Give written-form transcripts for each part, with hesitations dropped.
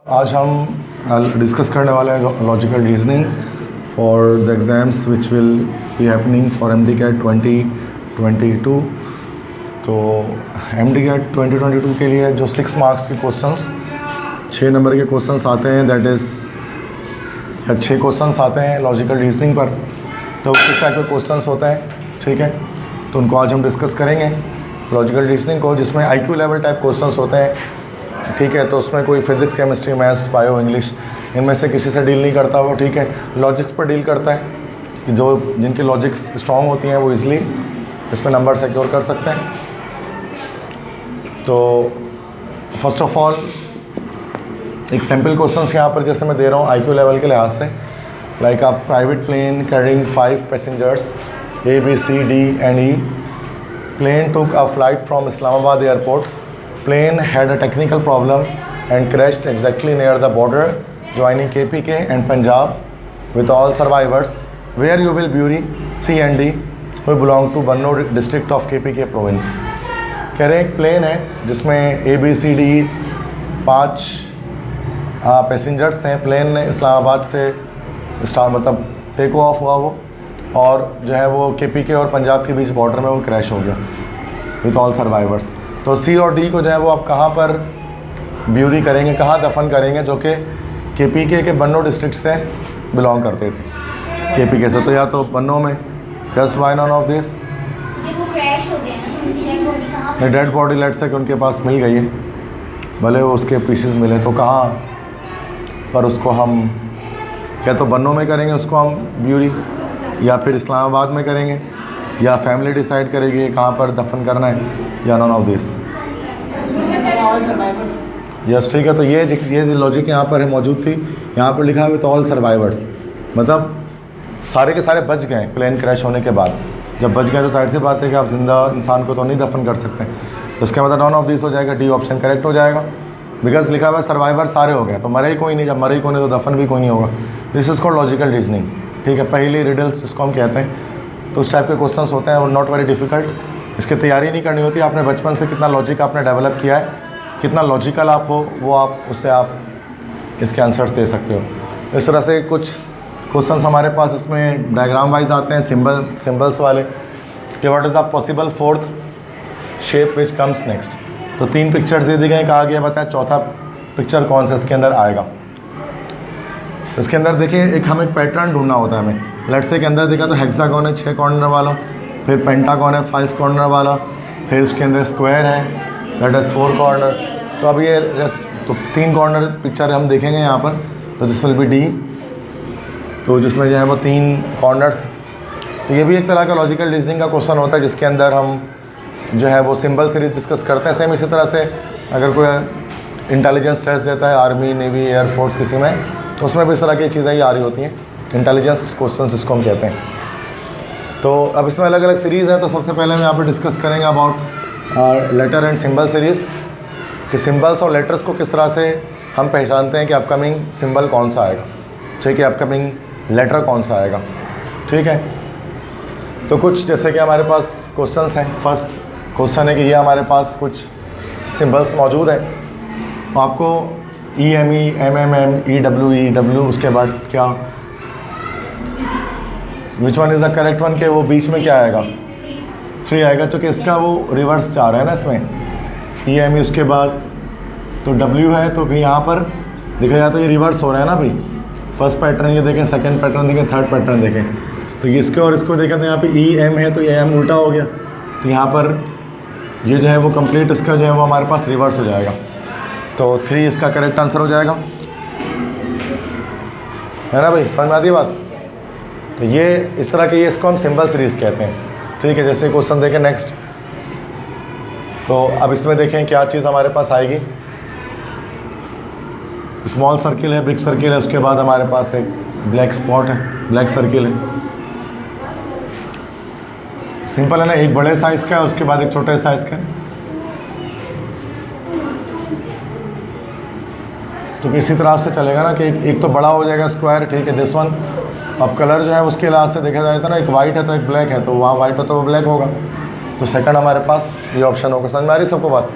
आज हम डिस्कस करने वाले हैं logical reasoning for the exams which will be happening for MD-CAT 2022। तो MD-CAT 2022 के लिए जो 6 मार्क्स के क्वेश्चंस 6 नंबर के क्वेश्चंस आते हैं, दैट इज़ 6 क्वेश्चंस आते हैं लॉजिकल रीजनिंग पर। तो किस टाइप के क्वेश्चंस होते हैं, ठीक है, तो उनको आज हम डिस्कस करेंगे लॉजिकल रीजनिंग को, जिसमें IQ लेवल टाइप क्वेश्चंस होते हैं, ठीक है। तो उसमें कोई physics, chemistry, maths, bio, English इनमें से किसी से डील नहीं करता वो, ठीक है। लॉजिक्स पर डील करता है कि जो जिनकी लॉजिक्स स्ट्रॉन्ग होती हैं वो इजीली इसमें नंबर सिक्योर कर सकते हैं। तो फर्स्ट ऑफ ऑल एक सिंपल क्वेश्चंस यहाँ पर जैसे मैं दे रहा हूँ IQ लेवल के लिहाज से, like a private plane carrying 5 passengers A, B, C, D and E. Plane took a flight from Islamabad airport. Plane had a technical problem and crashed exactly near the border joining KPK and Punjab with all survivors. Where you will bury C and D who belong to Banno district of KPK province. कह रहे हैं एक plane है जिसमें A, B, C, D 5 passengers हैं। Plane ने इस्लामाबाद से मतलब टेक ऑफ हुआ वो, और जो है वो KPK और पंजाब के बीच बॉर्डर में वो क्रैश हो गया विथ ऑल सर्वाइवर्स। तो C और D को जो है वो आप कहाँ पर ब्यूरी करेंगे, कहाँ दफन करेंगे, जो कि KPK के बन्नो डिस्ट्रिक्ट से बिलोंग करते थे KPK से। तो या तो बन्नो में, just why none of this, dead body late से कि उनके पास मिल गई है, भले वो उसके पीसेस मिले, तो कहाँ पर उसको हम या तो बन्नो में करेंगे उसको हम ब्यूरी, या फिर इस्लामाबाद में करेंगे, या फैमिली डिसाइड करेगी कहाँ पर दफन करना है, या नॉन ऑफ दिस। यस, ठीक है। तो ये लॉजिक यहाँ पर है मौजूद थी, यहाँ पर लिखा है विथ ऑल सर्वाइवर्स, मतलब सारे के सारे बच गए प्लेन क्रैश होने के बाद। जब बच गए तो जाहिर सी बात है कि आप जिंदा इंसान को तो नहीं दफन कर सकते, तो उसके मतलब नॉन ऑफ दिस हो जाएगा, डी ऑप्शन करेक्ट हो जाएगा, बिकॉज लिखा हुआ सर्वाइवर सारे हो गए, तो मरे ही कोई नहीं, जब मरे ही कोई नहीं तो दफन भी कोई नहीं होगा। This is called logical reasoning, ठीक है। पहली रिडल्स इसको हम कहते हैं। तो उस टाइप के क्वेश्चंस होते हैं और नॉट वेरी डिफ़िकल्ट, इसकी तैयारी नहीं करनी होती। आपने बचपन से कितना लॉजिक आपने डेवलप किया है, कितना लॉजिकल आप हो, वो आप उससे आप इसके आंसर्स दे सकते हो। इस तरह से कुछ क्वेश्चंस हमारे पास इसमें डायग्राम वाइज आते हैं, सिंबल्स वाले, कि what is the possible 4th shape which comes next. तो 3 पिक्चर्स दे दी गए, कहा गया बताएं चौथा पिक्चर कौन सा इसके अंदर आएगा। इसके अंदर देखिए एक हमें पैटर्न ढूंढना होता है हमें। लेट्स से के अंदर देखा तो हेक्सागोन है 6 कॉर्नर वाला, फिर पेंटागोन है 5 कॉर्नर वाला, फिर उसके अंदर स्क्वायर है दैट इज़ 4 कॉर्नर। तो अब ये तो 3 कॉर्नर पिक्चर हम देखेंगे यहाँ पर, तो दिस विल बी डी, तो जिसमें जो है वो 3 कॉर्नर्स। तो ये भी एक तरह का लॉजिकल रीजनिंग का क्वेश्चन होता है, जिसके अंदर हम जो है वो सिंबल सीरीज डिस्कस करते हैं। सेम इसी तरह से अगर कोई इंटेलिजेंस टेस्ट देता है आर्मी, नेवी, एयरफोर्स किसी में, तो उसमें भी इस तरह की चीज़ें ही आ रही होती हैं, इंटेलिजेंस क्वेश्चन जिसको हम कहते हैं। तो अब इसमें अलग अलग सीरीज़ है। तो सबसे पहले हम यहाँ पर डिस्कस करेंगे about letter and symbol series, कि सिंबल्स और लेटर्स को किस तरह से हम पहचानते हैं कि अपकमिंग सिंबल कौन सा आएगा, ठीक है, अपकमिंग लेटर कौन सा आएगा, ठीक है। तो कुछ जैसे कि हमारे पास क्वेश्चंस हैं। फर्स्ट क्वेश्चन है कि ये हमारे पास कुछ सिंबल्स मौजूद है, आपको EME, MMM, EWE, उसके बाद क्या, विच one is the correct one, के वो बीच में क्या आएगा, 3 आएगा, क्योंकि इसका वो रिवर्स जा रहा है ना इसमें, EME उसके बाद तो W है, तो भी यहाँ पर देखा जाए तो ये रिवर्स हो रहा है ना। अभी फर्स्ट पैटर्न ये देखें, सेकंड पैटर्न देखें, थर्ड पैटर्न देखें, तो इसके और इसको देखें तो यहाँ पे EM है, तो EM उल्टा हो गया, तो यहाँ पर ये जो है वो कंप्लीट इसका जो है वो हमारे पास रिवर्स हो जाएगा, तो 3 इसका करेक्ट आंसर हो जाएगा, है ना भाई, समझ में आती है बात। तो ये इस तरह के, ये इसको हम सिंबल सीरीज़ कहते हैं, ठीक है। जैसे क्वेश्चन देखें नेक्स्ट, तो अब इसमें देखें क्या चीज़ हमारे पास आएगी। स्मॉल सर्किल है, बिग सर्किल है, उसके बाद हमारे पास एक ब्लैक स्पॉट है, ब्लैक सर्किल है। सिंपल है ना, एक बड़े साइज़ का है, उसके बाद एक छोटे साइज़ का है। तो इसी तरह से चलेगा ना कि एक तो बड़ा हो जाएगा स्क्वायर, ठीक है, दिस वन। अब कलर जो है उसके लिहाज से देखा जाता है ना, एक वाइट है तो एक ब्लैक है, तो वहाँ वाइट हो तो वो ब्लैक होगा, तो सेकंड हमारे पास ये ऑप्शन होगा। समझ में आ रही सबको बात।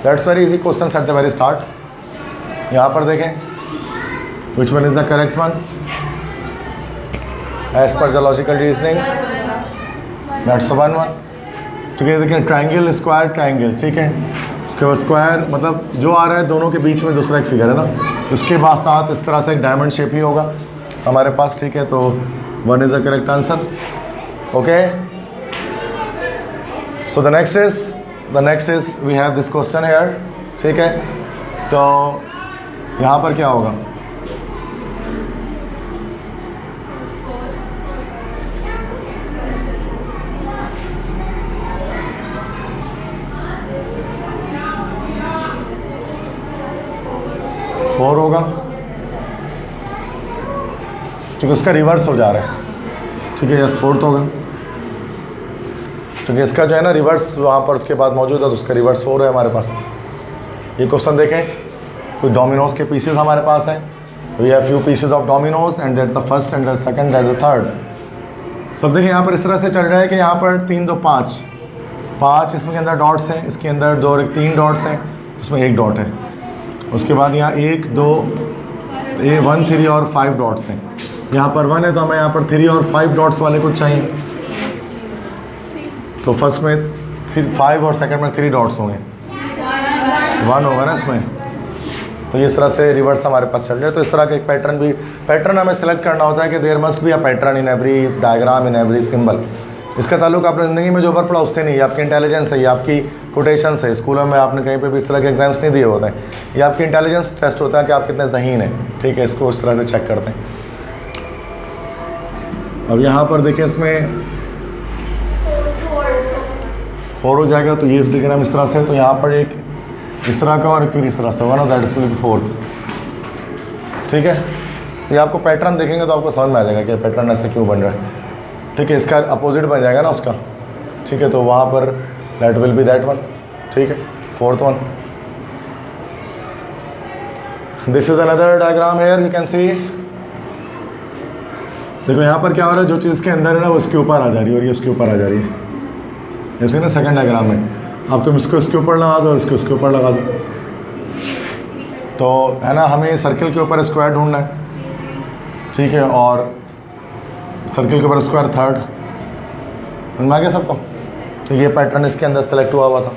That's very easy question at the very start. यहाँ पर देखें which one is the correct one as per the logical reasoning, that's one one. ठीक है, देखिए ट्राइंगल स्क्वायर ट्राइंगल, ठीक है, उसके बाद स्क्वायर मतलब जो आ रहा है दोनों के बीच में दूसरा एक फिगर है ना, उसके बाद साथ इस तरह से एक डायमंड शेप ही होगा हमारे पास। ठीक है, तो one is the correct answer. Okay, so the next is we have this question here. ठीक है, तो यहाँ पर क्या होगा, फोर होगा क्योंकि उसका रिवर्स हो जा रहा है। ठीक है, यस फोर्थ होगा क्योंकि इसका जो है ना रिवर्स वहाँ पर उसके बाद मौजूद है, तो उसका रिवर्स 4 है हमारे पास। ये क्वेश्चन देखें, कुछ डोमिनोज के पीसेस हमारे पास हैं। We have few pieces of dominoes and that the first and the second that the third. सब देखिए यहाँ पर इस तरह से चल रहा है कि यहाँ पर 3 2 5 5 इसमें अंदर डॉट्स हैं, इसके अंदर 2 और 3 डॉट्स हैं, इसमें 1 डॉट है। उसके बाद यहाँ 1 2 1 3 और 5 डॉट्स हैं। यहाँ पर 1 है तो हमें यहाँ पर 3 और 5 डॉट्स वाले कुछ चाहिए, तो फर्स्ट में 5 और सेकंड में 3 डॉट्स होंगे, 1 होगा ना इसमें। तो इस तरह से रिवर्स हमारे पास चल रहा है। तो इस तरह का एक पैटर्न हमें सेलेक्ट करना होता है कि there must be a pattern in every diagram, in every symbol. इसका ताल्लुक आपने ज़िंदगी में जो ऊपर पढ़ा उससे नहीं, ये आपकी इंटेलिजेंस है, ये आपकी कोटेशन है। स्कूलों में आपने कहीं पे भी इस तरह के एग्जाम्स नहीं दिए होते हैं, ये आपकी इंटेलिजेंस टेस्ट होता है कि आप कितने ज़हीन हैं। ठीक है, इसको इस तरह से चेक करते हैं। अब यहाँ पर देखें इसमें 4 हो जाएगा, तो ये डिग्राम इस तरह से, तो यहाँ पर एक इस तरह का और फिर इस तरह से होगा ना, that is will be 4th। ठीक है, ये आपको पैटर्न देखेंगे तो आपको समझ में आ जाएगा कि पैटर्न ऐसे क्यों बन रहा है। ठीक है, इसका अपोजिट बन जाएगा ना उसका। ठीक है, तो वहाँ पर that will be that one. ठीक है, 4th one. This is another diagram hair, you can see. देखो यहाँ पर क्या हो रहा है, जो चीज़ के अंदर है ना वो इसके ऊपर आ जा रही है और ये इसके ऊपर आ जा रही है, जैसे ना सेकंड डायग्राम में। अब तुम इसको इसके ऊपर लगा दो और इसको इसके ऊपर लगा दो, तो है ना हमें सर्कल के ऊपर स्क्वायर ढूंढना है। ठीक है, और सर्कल के ऊपर स्क्वायर 3rd समझ आ गया सबको। तो ये पैटर्न इसके अंदर सेलेक्ट हुआ था।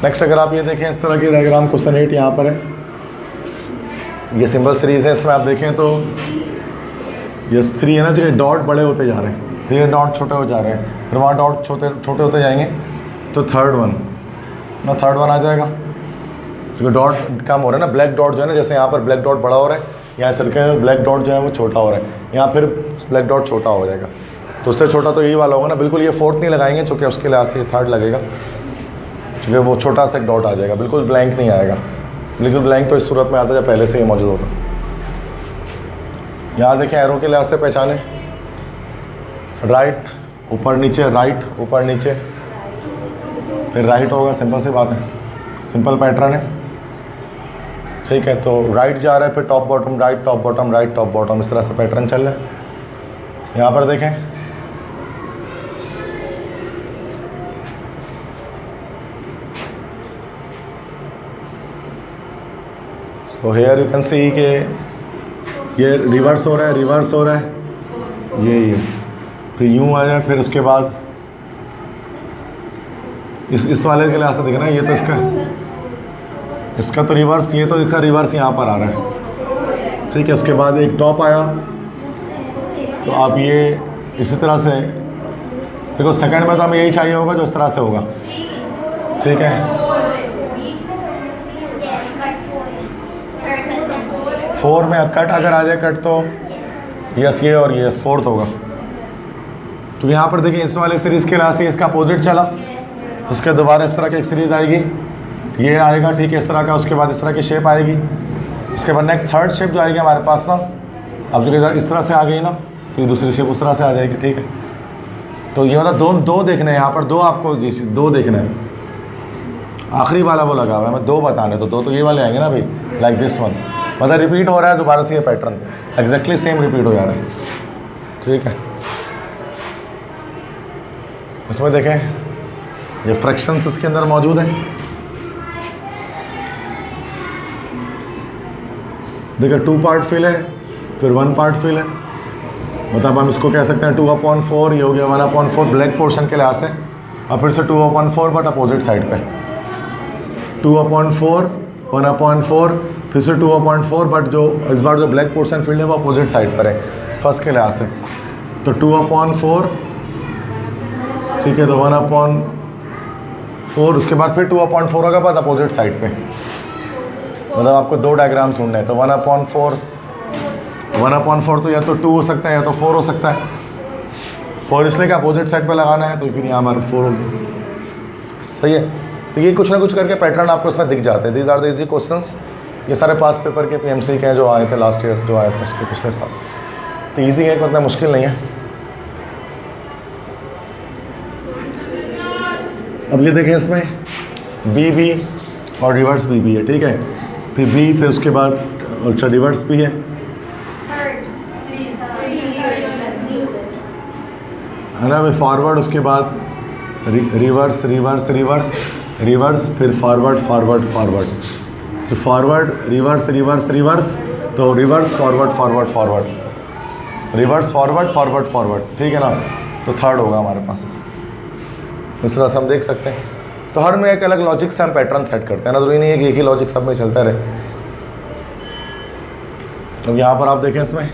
नेक्स्ट अगर आप ये देखें इस तरह की डायग्राम, क्वेश्चन 8 यहाँ पर है, ये सिंबल सीरीज़ है। इसमें आप देखें तो ये 3 है ना, जो डॉट बड़े होते जा रहे हैं, फिर ये डॉट छोटे हो जा रहे हैं, फिर वहाँ डॉट छोटे होते जाएंगे, तो 3rd वन ना 3rd वन आ जाएगा क्योंकि डॉट कम हो रहा है ना। ब्लैक डॉट जो है ना, जैसे यहाँ पर ब्लैक डॉट बड़ा हो रहा है, यहाँ सर्कल में ब्लैक डॉट जो है वो छोटा हो रहा है, यहाँ फिर ब्लैक डॉट छोटा हो जाएगा, तो उससे छोटा तो यही वाला होगा ना। बिल्कुल ये 4th नहीं लगाएंगे चूँकि उसके लिहाज से 3rd लगेगा, क्योंकि वो छोटा सा एक डॉट आ जाएगा, बिल्कुल ब्लैंक नहीं आएगा। बिल्कुल ब्लैंक तो इस सूरत में आता है जब पहले से ही मौजूद होता। यहाँ देखें एरो के लिहाज से पहचाने, राइट ऊपर नीचे, राइट ऊपर नीचे, फिर राइट होगा। सिंपल सी बात है, सिंपल पैटर्न है। ठीक है, तो राइट जा रहा है, फिर top bottom, right top bottom, right top bottom, इस तरह से पैटर्न चल रहा है। यहाँ पर देखें so here you can see कि ये रिवर्स हो रहा है, रिवर्स हो रहा है, ये फिर यूँ आ जाए, फिर उसके बाद इस वाले के लिहाज से देखना, ये तो इसका तो रिवर्स, ये तो इसका रिवर्स यहाँ पर आ रहा है। ठीक है, उसके बाद एक टॉप आया, तो आप ये इसी तरह से देखो, सेकंड में तो हमें यही चाहिए होगा जो इस तरह से होगा। ठीक है, 4 में कट अगर आ जाए कट, तो यस ये और यस 4th होगा। तो यहाँ पर देखिए इस वाले सीरीज़ के लिहाज से इसका अपोजिट चला, उसके दोबारा इस तरह की एक सीरीज़ आएगी, ये आएगा। ठीक है, इस तरह का, उसके बाद इस तरह की शेप आएगी, उसके बाद नेक्स्ट 3rd शेप जो आएगी हमारे पास ना, अब जो इधर इस तरह से आ गई ना, तो ये दूसरी शेप उस तरह से आ जाएगी। ठीक है, तो ये मतलब दो देखने हैं यहाँ पर, 2 आपको 2 देखना है। आखिरी वाला वो लगा हुआ है, मैं 2 बताने, तो 2 तो ये वाले आएंगे ना भाई, लाइक दिस वन, मतलब रिपीट हो रहा है दोबारा से ये पैटर्न, एग्जैक्टली सेम रिपीट हो जा रहा है। ठीक है, इसमें देखें ये फ्रैक्शंस इसके अंदर मौजूद हैं। देखिए 2 पार्ट फिल है, फिर 1 पार्ट फिल है, मतलब हम इसको कह सकते हैं 2/4, ये हो गया 1/4 ब्लैक पोर्शन के लिहाज से, और फिर से 2/4 बट अपोजिट साइड पे, 2/4, 1/4, फिर से 2/4 बट जो इस बार जो ब्लैक पोर्शन फील्ड है वो अपोजिट साइड पर है फर्स्ट के लिहाज से, तो 2/4, ठीक है, तो 1/4, उसके बाद फिर 2/4 के बाद अपोजिट साइड पे, मतलब आपको 2 डायग्राम्स ढूंढने हैं, तो 1/4 तो या तो 2 हो सकता है या तो 4 हो सकता है, 4 इसलिए कि अपोजिट साइड पे लगाना है, तो फिर यहाँ हमारा 4 हो गया, सही है। तो ये कुछ ना कुछ करके पैटर्न आपको इसमें दिख जाते हैं। These are the easy questions, ये सारे पास पेपर के PMC के हैं जो आए थे लास्ट ईयर, जो आए थे उसके पिछले साल, तो ईजी है, उतना मुश्किल नहीं है। अब ये देखें, इसमें BB और रिवर्स BB है, ठीक है, फिर B, फिर उसके बाद अच्छा रिवर्स भी है, ना, फिर फॉरवर्ड, उसके बाद रिवर्स रिवर्स रिवर्स रिवर्स, फिर फॉरवर्ड फॉरवर्ड फॉरवर्ड, तो फॉरवर्ड रिवर्स रिवर्स रिवर्स, तो reverse forward forward forward, reverse forward forward forward, ठीक है ना, तो थर्ड होगा हमारे पास। इस तरह से हम देख सकते हैं। तो हर में एक अलग लॉजिक से हम पैटर्न सेट करते हैं ना, जरूरी नहीं है कि एक ही लॉजिक सब में चलता रहे। अब यहाँ पर आप देखें, इसमें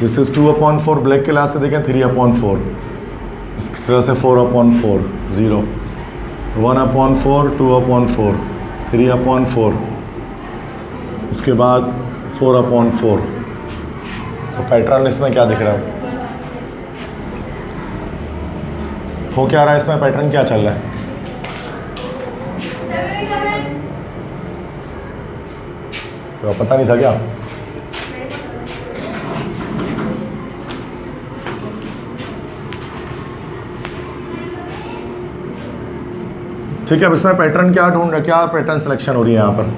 दिस इज 2/4 ब्लैक के लास्ट से देखें 3/4, इस तरह से 4/4 0, 1/4 2/4 3/4, उसके बाद 4/4। तो पैटर्न इसमें क्या दिख रहा है, हो क्या रहा है इसमें, पैटर्न क्या चल रहा है, तो पता नहीं था क्या? ठीक है, अब इसमें पैटर्न क्या ढूंढ रहा है, क्या पैटर्न सिलेक्शन हो रही है यहाँ पर?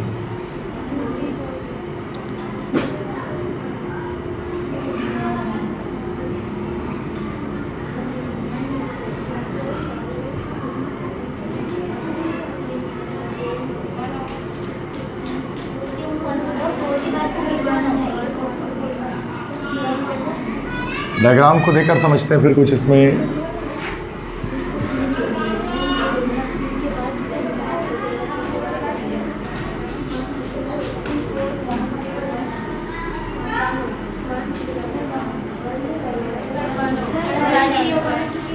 डायग्राम को देखकर समझते हैं फिर कुछ इसमें।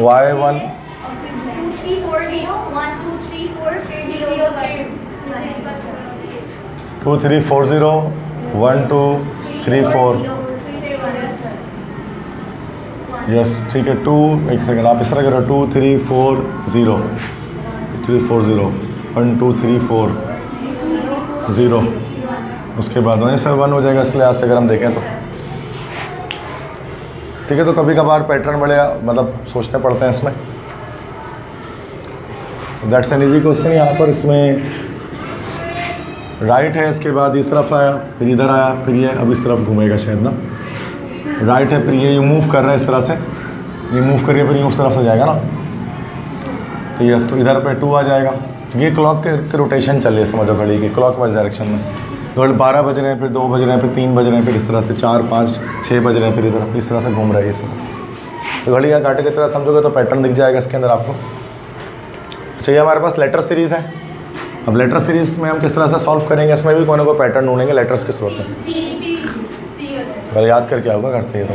Y1 2 3 4 0 1 2 3 4 फिर 0 2 3 4 0 1 2 3 4, यस, ठीक है। 2, एक सेकंड, आप इस तरह करो, 2 3 4 0 3 4 0 1 2 3 4 0, उसके बाद वहीं से 1 हो जाएगा, इसलिए आज से अगर हम देखें तो ठीक है। तो कभी कभार पैटर्न बड़े मतलब सोचने पड़ते हैं इसमें। That's an easy question. यहाँ पर इसमें राइट है, इसके बाद इस तरफ आया, फिर इधर आया, फिर ये अब इस तरफ घूमेगा शायद ना, राइट है, फिर ये मूव कर रहा है इस तरह से, ये मूव करिए, फिर ये उस तरफ से जाएगा ना, तो यस, तो इधर पे 2 आ जाएगा। तो ये क्लॉक के रोटेशन चल रही है, समझो घड़ी की क्लॉक वाइज डायरेक्शन में। तो 12 बज रहे हैं, फिर 2 बज रहे हैं, फिर 3 बज रहे हैं, फिर इस तरह से 4 5 6 बज रहे हैं, फिर इधर इस तरह से घूम रहा है इस तरह से। तो घड़ी या कांटे की तरह समझोगे तो पैटर्न दिख जाएगा इसके अंदर आपको। चाहिए हमारे पास लेटर सीरीज़ है। अब लेटर सीरीज़ में हम किस तरह से सॉल्व करेंगे, इसमें भी कोई ना कोई पैटर्न ढूंढेंगे लेटर्स के स्रोत में। पहले याद करके आऊँगा घर से, ये तो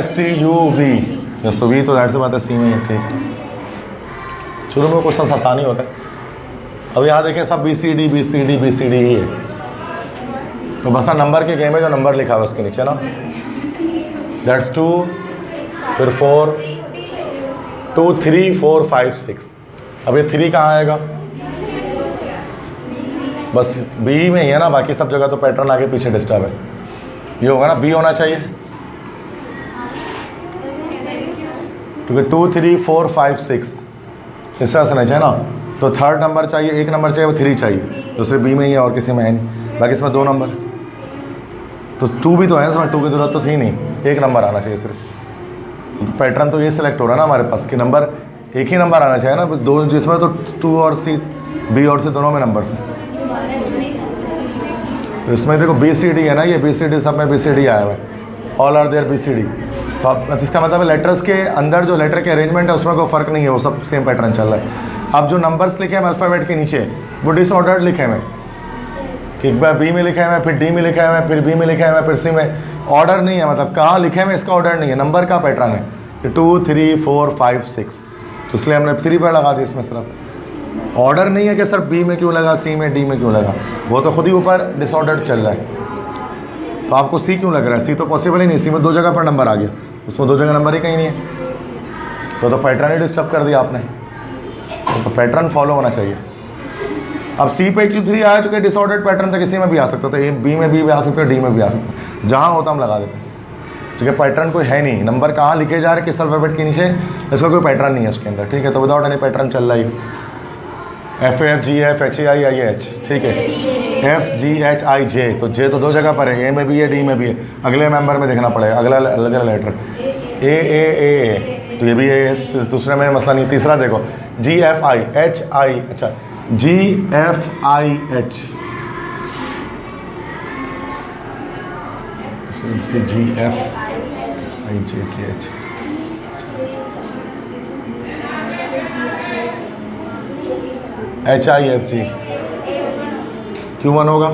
STUV, जैसे वी तो दैट से बात है, सी में है, ठीक। शुरू में क्वेश्चन आसान ही होता है। अब यहाँ देखें सब BCD BCD BCD ही है, तो बस ना नंबर के गेम है, जो नंबर लिखा हुआ उसके नीचे ना, दैट्स 2, फिर 4 2 3 4 5 6। अब ये 3 कहाँ आएगा, बस B में ही है ना, बाकी सब जगह तो पैटर्न आगे पीछे डिस्टर्ब है। ये होगा ना, B होना चाहिए, क्योंकि 2 3 4 5 6 इस तरह से नहीं चाहिए ना। तो थर्ड नंबर चाहिए, एक नंबर चाहिए, वो 3 चाहिए, दूसरे B में ही है और किसी में है नहीं, बाकी इसमें 2 नंबर। तो 2 भी तो है, इसमें 2 की जरूरत तो थी नहीं, एक नंबर आना चाहिए सिर्फ। तो पैटर्न तो ये सिलेक्ट हो रहा है ना हमारे पास कि नंबर एक ही नंबर आना चाहिए ना, 2 जिसमें तो 2 और बी और सी दोनों में नंबर हैं। तो इसमें देखो बी सी डी है ना, ये बी सी डी सब में बी सी डी आया हुआ है, all are there B C D. तो अब इसका मतलब है लेटर्स के अंदर जो लेटर के अरेंजमेंट है उसमें कोई फ़र्क नहीं है, वो सब सेम पैटर्न चल रहा है। अब जो नंबर्स लिखे हैं अल्फ़ाबेट के नीचे वो डिसऑर्डर्ड लिखे हुए, कि एक बार बी में लिखे हुए, फिर डी में लिखे हुए, फिर बी में लिखे हुए, फिर सी में। ऑर्डर नहीं है, मतलब कहाँ लिखे हुए इसका ऑर्डर नहीं है, नंबर का पैटर्न है। 2 3 4 5 6, तो इसलिए हमने 3 पर लगा दिया इसमें। तरह से ऑर्डर नहीं है कि सर बी में क्यों लगा, सी में, डी में क्यों लगा, वो तो खुद ही ऊपर डिसऑर्डर चल रहा है। तो आपको सी क्यों लग रहा है, सी तो पॉसिबल ही नहीं, सी में 2 जगह पर नंबर आ गया, उसमें 2 जगह नंबर ही कहीं नहीं है, तो पैटर्न ही डिस्टर्ब कर दिया आपने। तो पैटर्न फॉलो होना चाहिए। अब सी पे क्यों 3 आया, चूँकि डिसऑर्डर्ड पैटर्न था, किसी में भी आ सकता था, बी में भी आ सकता है, डी में भी आ सकता है, जहाँ होता हम लगा देते हैं, क्योंकि पैटर्न कोई है नहीं। नंबर कहाँ लिखे जा रहे हैं, किस अल्फ़ाबेट के नीचे, इसका कोई पैटर्न नहीं है उसके अंदर, ठीक है। तो विदाउट एनी पैटर्न चल रहा है, F F G F H A I I H, ठीक है, एफ जी एच आई जे, तो जे तो 2 जगह पर है, ए में भी है, डी में भी है, अगले मेंबर में देखना पड़ेगा, अगला अलग अलग लेटर, ए, तो ये भी ए, दूसरे में मसला नहीं। तीसरा देखो जी एफ आई एच आई, अच्छा G F I H, G F I J K H, H I F G, क्यों 1 होगा,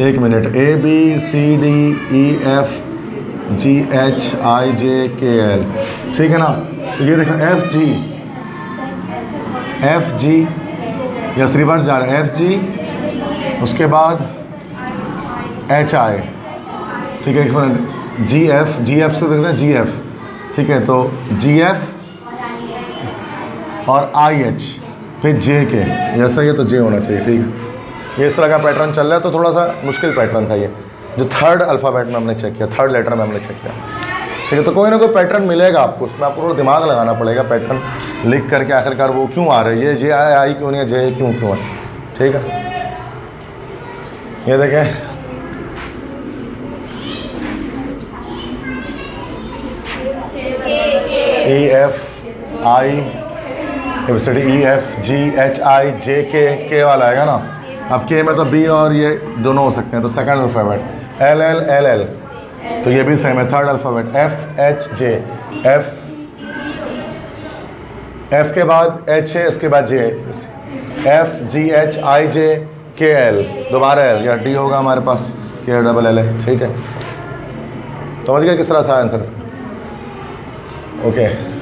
एक मिनट, A B C D E F G H I J K L, ठीक है ना। तो ये देखो एफ जी यस रिवर्स जा रहा है, एफ जी उसके बाद एच आई, ठीक है, एक मिनट, जी एफ से देखना जी एफ, ठीक है, तो जी एफ और आई एच फिर जे के, जैसा ये तो जे होना चाहिए, ठीक है। ये इस तरह का पैटर्न चल रहा है, तो थोड़ा सा मुश्किल पैटर्न था ये, जो थर्ड अल्फ़ाबेट में हमने चेक किया, थर्ड लेटर में हमने चेक किया, ठीक है। तो कोई ना कोई पैटर्न मिलेगा आपको, उसमें आपको थोड़ा दिमाग लगाना पड़ेगा, पैटर्न लिख करके आखिरकार वो क्यों आ रहा है, ये जे आई क्यों नहीं है, जे क्यों है, ठीक है। ये देखें E F I E F G H I J K वाला आएगा ना। अब के में तो बी और ये दोनों हो सकते हैं, तो second alphabet L L L L, तो ये भी सेम है। Third alphabet F H J, F के बाद एच है, उसके बाद जे, F G H I J K L, दोबारा एल, या डी होगा हमारे पास, के डबल एल है, ठीक है। समझ गया किस तरह से आंसर इसका, okay.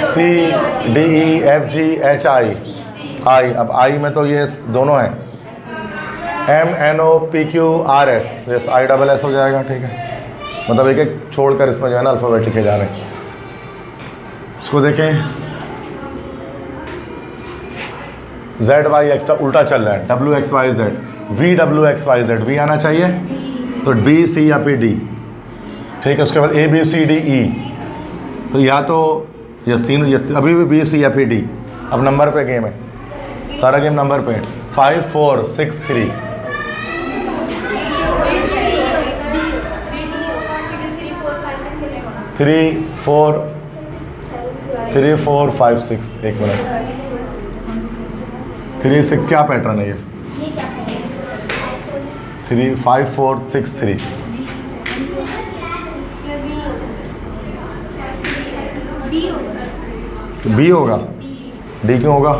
C D E F G H I, अब आई में तो ये दोनों हैं, M N O P Q R S, yes I double S हो जाएगा, ठीक है। मतलब एक एक छोड़कर इसमें जो है ना अल्फ़ाबेट लिखे जा रहे हैं। इसको देखें, जेड वाई एक्स उल्टा चल रहा है, W X Y Z, V W X Y Z, V आना चाहिए, तो बी सी या पी डी, ठीक है। उसके बाद ए बी सी डी ई, तो या तो यस तीन, अभी भी बी सी या पी डी। अब नंबर पे गेम है, सारा गेम नंबर पे, 5 4 6 3, थ्री फोर 5 6, एक मिनट, 3 6 क्या पैटर्न है ये, 3 5 4 6 3, बी होगा, डी क्यों होगा,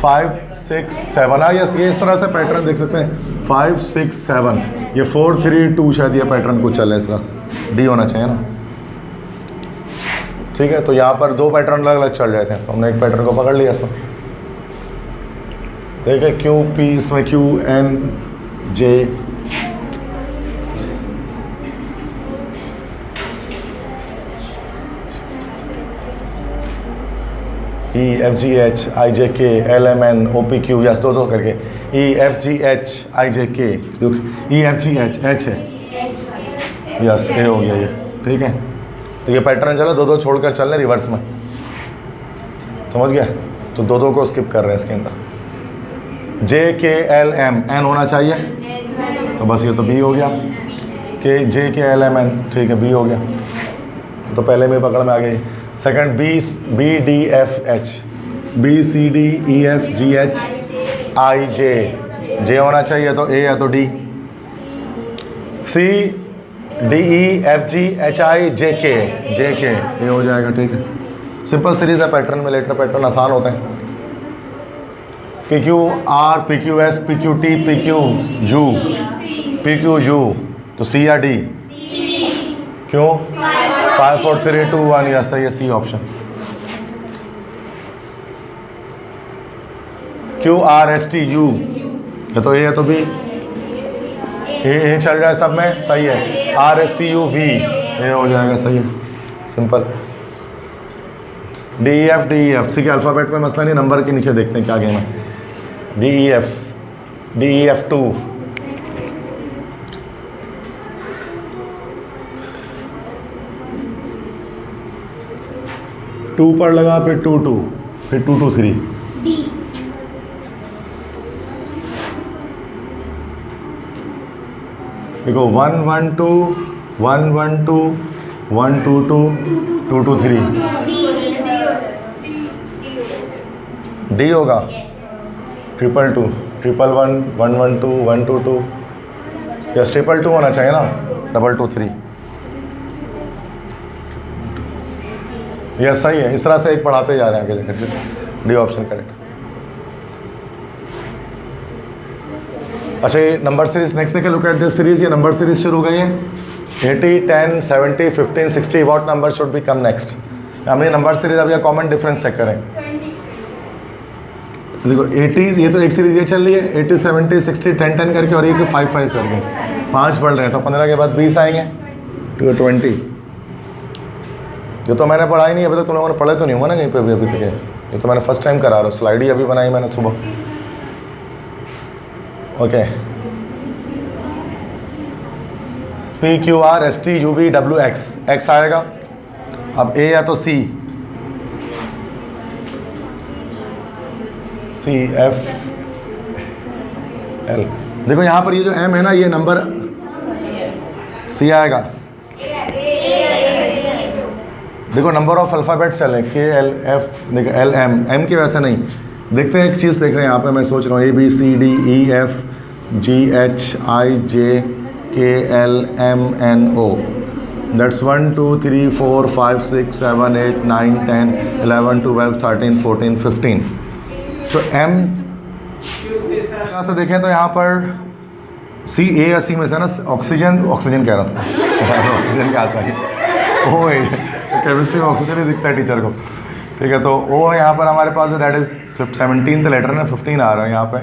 5 6 7, यस ये इस तरह से पैटर्न देख सकते हैं, 5 6 7, ये 4 3 2 शायद ये पैटर्न कुछ चल रहा है इस तरह से, डी होना चाहिए ना, ठीक है। तो यहाँ पर 2 पैटर्न अलग अलग चल रहे थे, तो हमने एक पैटर्न को पकड़ लिया इसमें, देखिए क्यू पी, इसमें Q N J, E F G H I J K L M N O P Q, yes 2 करके, E F G H I J K, E F G H H है, yes A हो गया ये, ठीक है। तो ये pattern चला, 2 छोड़कर चल रहे रिवर्स में, समझ गया। तो 2 को स्किप कर रहे हैं इसके अंदर। JKLM N होना चाहिए, तो बस ये तो B हो गया, के JKLM N, ठीक है B हो गया, तो पहले में पकड़ में आ गई। सेकंड BDFH, BCDEFGHIJ, J होना चाहिए तो A या तो D, CDEFGHIJK, JK ये हो जाएगा, ठीक है। सिंपल सीरीज है, पैटर्न में लेटर पैटर्न आसान होते हैं। PQR, PQS, PQT, PQU, PQU, तो C या D? क्यों? 5 4 3 2 1, या सही है C ऑप्शन। QRSTU, या तो A या तो B? ये चल रहा है सब में, सही है। RSTUV ये हो जाएगा, सही है, सिंपल। DEF, ठीक है, अल्फ़ाबेट में मसला नहीं, नंबर के नीचे देखते हैं क्या गेम है। DEF2, 2 पर लगा, फिर 2 2, फिर 2 2 3, D. देखो 1 1 2 1 1 2 1 2 2 2 2 3, D होगा। 2 2 2 1 1 1 2 1 2 2, यस 2 2 होना चाहिए ना, 2 2 3, यस सही है। इस तरह से एक पढ़ाते जा रहे हैं आगे जाकर, डी ऑप्शन करेक्ट। अच्छा, ये नंबर सीरीज नेक्स्ट देखें, लुक एट दिस सीरीज। ये नंबर सीरीज शुरू हो गई है, 80 10 70 15 60, what number should be come next. हमने नंबर सीरीज अब ये कॉमन डिफरेंस चेक करें। देखो 80, ये तो एक सीरीज ये चल रही है, 80 70 60 10 10 करके, और ये 5 5 करके 5 बढ़ रहे हैं, तो 15 के बाद 20 आएंगे, तो 20। ये तो मैंने पढ़ा ही नहीं अभी तक, तुम लोगों ने पढ़े तो नहीं हुआ ना कहीं पे अभी तक। ये तो मैंने फर्स्ट टाइम करा रहा हूँ, स्लाइड ही अभी बनाई मैंने सुबह। ओके, PQRSTUVWX, X आएगा। अब A या तो C, CFL। देखो यहाँ पर ये जो M है ना, ये नंबर C आएगा। देखो नंबर ऑफ अल्फ़ाबेट्स चले, KLF, देखो LM, M की वैसे नहीं। देखते हैं, एक चीज़ देख रहे हैं यहाँ पे, मैं सोच रहा हूँ ABCDEFGHIJKLMNO, दैट्स 1 2 3 4 5 6 7 8 9 10 11 12 13 14 15। तो M से देखें तो यहाँ पर C, A या C में से ना, ऑक्सीजन कह रहा था ऑक्सीजन के आसपास ओ है, केमिस्ट्री में ऑक्सीजन ही दिखता है टीचर को, ठीक है। तो O है यहाँ पर हमारे पास, दैट इज़ 17th लेटर है ना, 15 आ रहा है यहाँ पे।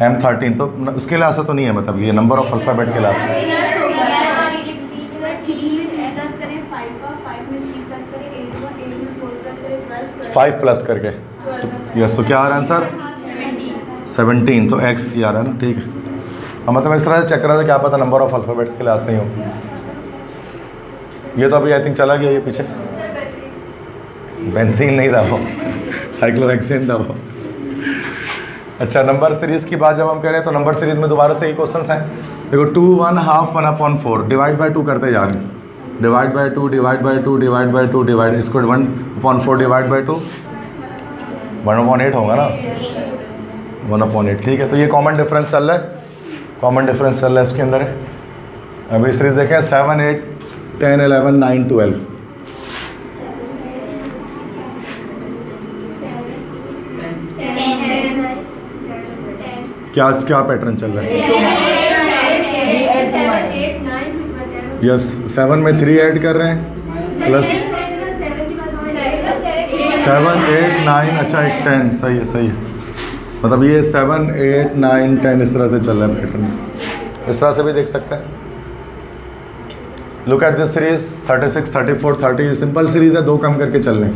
M 13, तो उसके लिहाज से तो नहीं है, मतलब ये नंबर ऑफ अल्फ़ाबेट के लिहाज से 5 प्लस करके, तो यस, तो क्या आ रहा है आंसर 17, तो X ही आ रहा है ना, ठीक है। अब मतलब इस तरह से चेक करा था, क्या पता नंबर ऑफ अल्फ़ाबेट्स के लिहाज से ही हो। ये तो अभी आई थिंक चला गया, ये पीछे बेंजीन नहीं था वो, साइक्लोहेक्सेन था वो। अच्छा, नंबर सीरीज़ की बात जब हम करें तो नंबर सीरीज़ में दोबारा से ये क्वेश्चंस हैं। देखो 2 1 हाफ 1/4, डिवाइड बाय 2 करते जा रहे हैं, divide by 2 divide by 2 divide by 2 divide, इसको 1/4 डिवाइड बाय 2 1/8 होगा ना, 1/8, ठीक है। तो ये कॉमन डिफरेंस चल रहा है, कॉमन डिफरेंस चल रहा है इसके अंदर है। अभी सीरीज़ देखें, 7 8 10 11 9 12, क्या पैटर्न चल रहा है? यस, 7 में 3 ऐड कर रहे हैं, प्लस 7 8 9, अच्छा 1 10, सही है, सही है। मतलब ये 7 8 9 10 इस तरह से चल रहा है पैटर्न, इस तरह से भी देख सकते हैं। Look at this series 36 34 30, simple series है, 2 कम करके चल रहे हैं।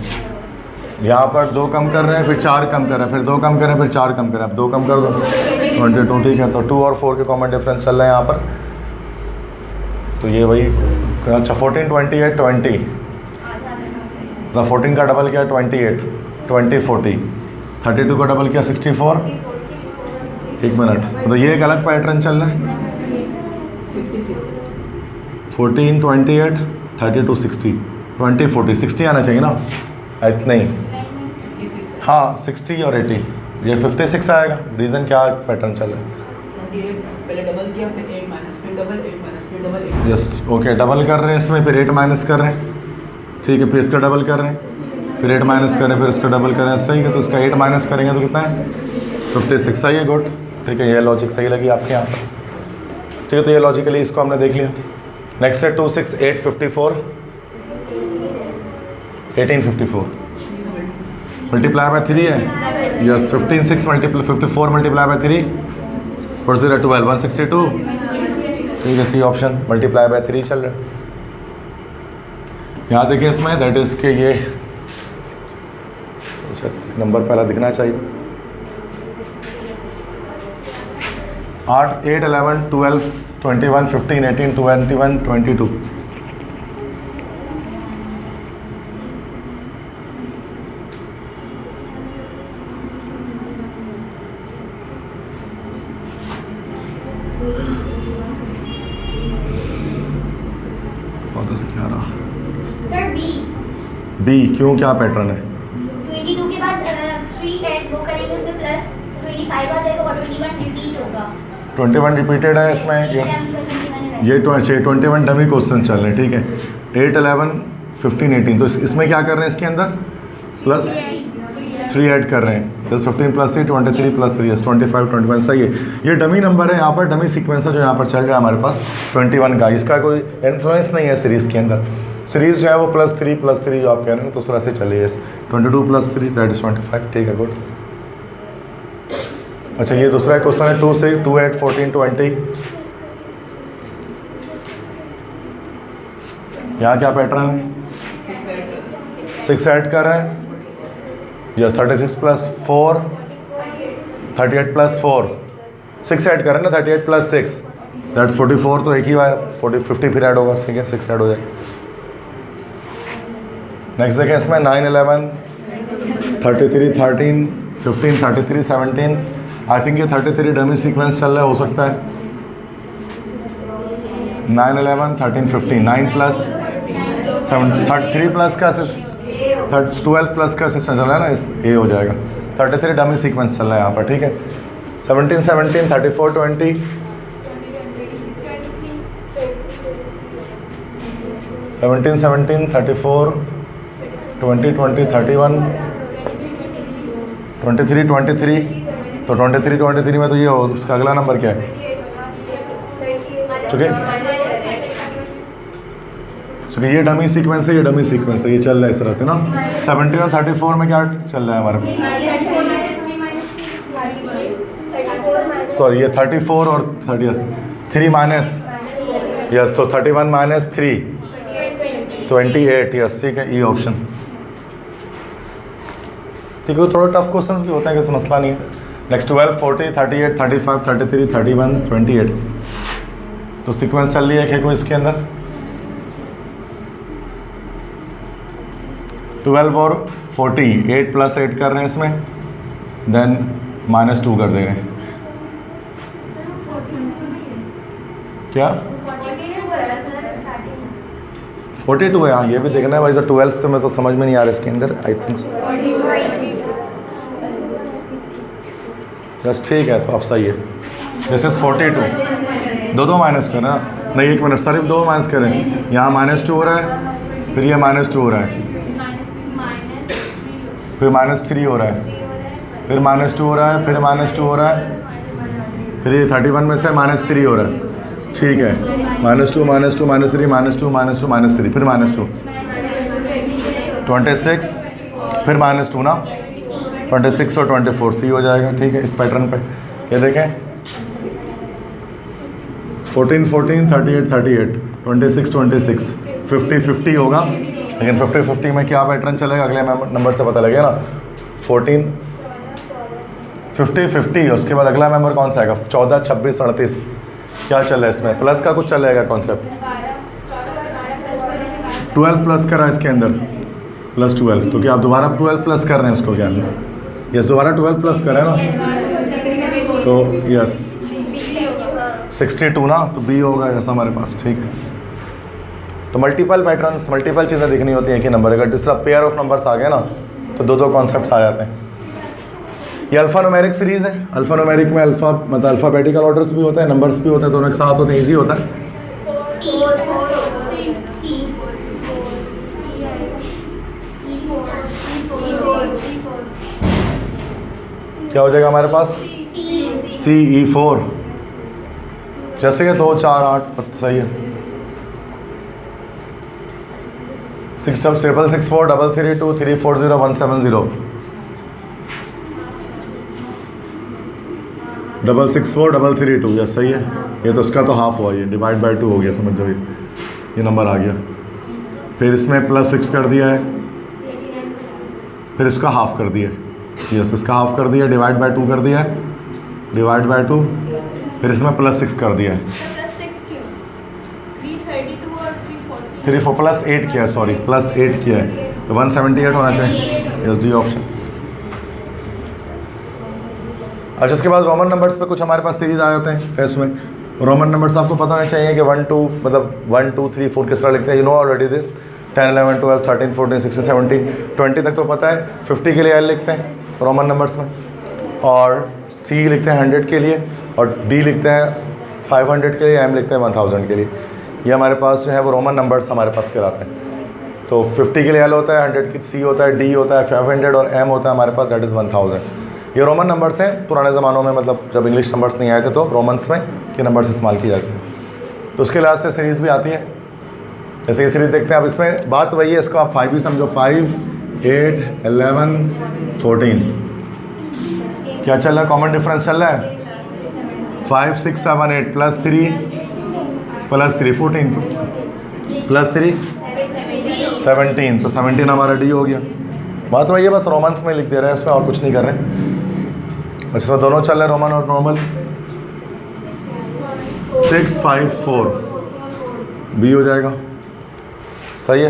यहाँ पर 2 कम कर रहे हैं, फिर 4 कम कर रहे हैं, फिर 2 कम कर रहे हैं, फिर 4 कम कर रहे हैं, अब 2 कम कर दो 22, ठीक है। तो 2 और 4 के कॉमन डिफरेंस चल रहे हैं यहाँ पर, तो ये वही। अच्छा, 14 28 20, मतलब 14 का डबल किया 28, 20 40, 32 का डबल किया 64, एक मिनट, तो ये एक अलग पैटर्न चल रहा है। 14, 28, 32, 60, 20, 40, 60 आना चाहिए ना? नहीं, हाँ 60 और 80, ये 56 आएगा। रीज़न क्या पैटर्न चल रहा है? 28 पहले डबल किया, फिर 8 माइनस, फिर डबल 8 माइनस, फिर डबल 8। यस, ओके, डबल कर रहे हैं इसमें, फिर 8 माइनस कर रहे हैं, ठीक है, फिर इसका डबल कर रहे हैं, फिर 8 माइनस कर रहे हैं, फिर इसका डबल कर रहे हैं, सही है। तो इसका 8 माइनस करेंगे तो कितना है? 56, सही है, गुड, ठीक है, ये लॉजिक सही लगी आपके यहाँ पर, ठीक है। तो ये लॉजिकली इसको हमने देख लिया। नेक्स्ट है 2, 6, 8, 54, 1854 मल्टीप्लाई बाय 3 है, यस, 15, 6 मल्टीप्लाई 54 मल्टीप्लाई बाय 3, 4 0 12, 162, ठीक है, सी ऑप्शन, मल्टीप्लाई बाय 3 चल रहा है। यहाँ देखिए इसमें दैट इज़ के ये नंबर पहला दिखना चाहिए। 8, 8, 11, 12, 21, 15, 18, 21, 22, और 10 11 सर बी, क्यों, क्या पैटर्न है? 22 के बाद 3 ऐड वो करेंगे, उसमें प्लस 25 आ जाएगा और 21 रिपीट होगा। 21 रिपीटेड है इसमें, यस, ये 21 डमी क्वेश्चन चल रहे हैं, ठीक है। 8, 11, 15, 18, तो इसमें क्या कर रहे हैं, इसके अंदर प्लस 3 ऐड कर रहे हैं, प्लस 15 प्लस 3, 23 प्लस 3, 25, 21, सही है। ये डमी नंबर है, यहाँ पर डमी सीक्वेंस है जो यहाँ पर चल रहा है हमारे पास 21 का, इसका कोई इन्फ्लुएंस नहीं है सीरीज़ के अंदर। सीरीज़ जो है वो प्लस 3 जो आप कह रहे हैं तो उस तरह से चलिए, 22 प्लस 3 दैट इज 25, ठीक है, गुड। अच्छा, ये दूसरा क्वेश्चन है 2, 6, 2, 8, 14, 20, यहाँ क्या पैटर्न है? 6 ऐड कर रहे हैं, यस, 36 प्लस 4, 38 प्लस 4, 6 ऐड कर रहे हैं ना, 38 प्लस 6 दैट्स 44, तो एक ही बार 50 फिर ऐड होगा, ठीक है, 6 ऐड हो जाएगा। नेक्स्ट देखिए इसमें 9, 11, 33, 13, 15, 33, 17, आई थिंक ये 33 डमी सीक्वेंस चल रहा है, हो सकता है। 9, 11, 13, 15, 9 प्लस 7, 33 प्लस का 12 प्लस का सिस्टम चल रहा है ना, इस ये हो जाएगा। 33 डमी सीक्वेंस चल रहा है यहाँ पर, ठीक है। 17, 17, 34, 20, 17, 17, 34, 20, 20, 31, 23, 23, तो 23 में तो ये हो, उसका अगला नंबर क्या है? चुके ये डमी सीक्वेंस है, ये डमी सीक्वेंस है, ये चल रहा है इस तरह से ना। 17 और 34 में क्या चल रहा है हमारे, सॉरी, ये 34 और 3 माइनस, यस, तो 31 माइनस 3, 28, यस, ठीक है, ये ऑप्शन, ठीक है। थोड़ा टफ क्वेश्चंस भी होते हैं, कि मसला नहीं है। नेक्स्ट 12, 40, 38, 35, 33, 31, 28, तो सीक्वेंस चल रही है क्या कोई इसके अंदर? 12 और 40, 8 प्लस 8 कर रहे हैं इसमें, देन -2 कर दे रहे हैं, क्या 42 है? हाँ, ये भी देखना है भाई, 12 से मैं तो समझ में नहीं आ रहा इसके अंदर, आई थिंक बस, ठीक है, तो अब सही है। दिस इज 42, दो माइनस करें ना, नहीं, एक मिनट, सिर्फ 2 माइनस करें, यहाँ -2 हो रहा है, फिर ये -2 हो रहा है, फिर -3 हो रहा है, फिर -2 हो रहा है, फिर -2 हो रहा है, फिर ये 31 में से -3 हो रहा है, ठीक है, -2, -2, -3, -2, -2, -3, फिर -2, 26, फिर -2 ना, 26 और 24 सी हो जाएगा, ठीक है, इस पैटर्न पे। ये देखें 14, 14, 38, 38, 26, 26, 50, 50 होगा, लेकिन 50, 50 में क्या पैटर्न चलेगा अगले नंबर से पता लगेगा ना। 14, 50, 50, उसके बाद अगला मेंबर कौन सा आएगा? 14, 26, 38, क्या चल रहा है इसमें? प्लस का कुछ चलेगा कॉन्सेप्ट। 12 प्लस करा इसके अंदर, +12, तो क्या आप दोबारा 12 प्लस कर रहे हैं इसको? क्या यस, दोबारा 12 प्लस कर रहे हैं ना, तो यस 62 ना, तो बी होगा ऐसा हमारे पास, ठीक है। तो मल्टीपल पैटर्न्स, मल्टीपल चीज़ें दिखनी होती हैं एक ही नंबर। अगर जिस तरह पेयर ऑफ नंबर्स आ गए ना तो दो दो कॉन्सेप्ट्स आ जाते हैं। ये अल्फ़ा न्यूमेरिक सीरीज़ है। अल्फ़ा न्यूमेरिक में अल्फ़ा मतलब अल्फ़ाबेटिकल ऑर्डर्स भी होते हैं, नंबर्स भी होते हैं, दोनों एक साथ होते हैं, ईजी होता है। क्या हो जाएगा हमारे पास? CE4, जैसे कि 2 4 8 सही है। 66664 332 340 170 664 332, यस सही है। ये तो इसका तो हाफ हुआ, ये डिवाइड बाय 2 हो गया, समझ जाओ ये नंबर आ गया। फिर इसमें +6 कर दिया है, फिर इसका हाफ कर दिया, यस इसका हाफ कर दिया, डिवाइड बाय 2 कर दिया है, डिवाइड बाय 2, फिर इसमें +6 कर दिया है, 332 और 340 +8 किया है, सॉरी +8 किया है, तो 178 होना चाहिए, यस डी ऑप्शन। अच्छा, इसके बाद रोमन नंबर्स पे कुछ हमारे पास सीरीज आ जाते हैं फेस में। रोमन नंबर्स आपको पता होना चाहिए कि 1 2 मतलब 1 2 3 4 किस तरह लिखते हैं, यू नो ऑलरेडी दिस। 10 11 12 13 14 16 17 20 तक तो पता है। 50 के लिए L लिखते हैं रोमन नंबर्स में, और C लिखते हैं 100 के लिए, और D लिखते हैं 500 के लिए, M लिखते हैं 1000 के लिए। ये हमारे पास जो है वो रोमन नंबर्स हमारे पास कहलाते हैं। तो 50 के लिए L होता है, 100 की C होता है, D होता है 500, और M होता है हमारे पास दैट इज़ 1000। ये रोमन नंबर्स हैं। पुराने ज़मानों में मतलब जब इंग्लिश नंबर्स नहीं आए थे तो रोमन्स में ये नंबर्स इस्तेमाल किए जाते हैं। तो उसके लिहाज से सीरीज़ भी आती है, जैसे ये सीरीज़ देखते हैं। अब इसमें बात वही है, इसको आप 5 भी समझो, 5 8 11 14 क्या चल रहा है, कॉमन डिफरेंस चल रहा है 5 6 7 8 +3 14 +3 17, तो 17 हमारा D हो गया। बात वही है, बस रोमन्स में लिख दे रहे हैं इसमें, और कुछ नहीं कर रहे हैं। इसमें दोनों चल रहे हैं, रोमन और नॉर्मल। 654 B हो जाएगा, सही है।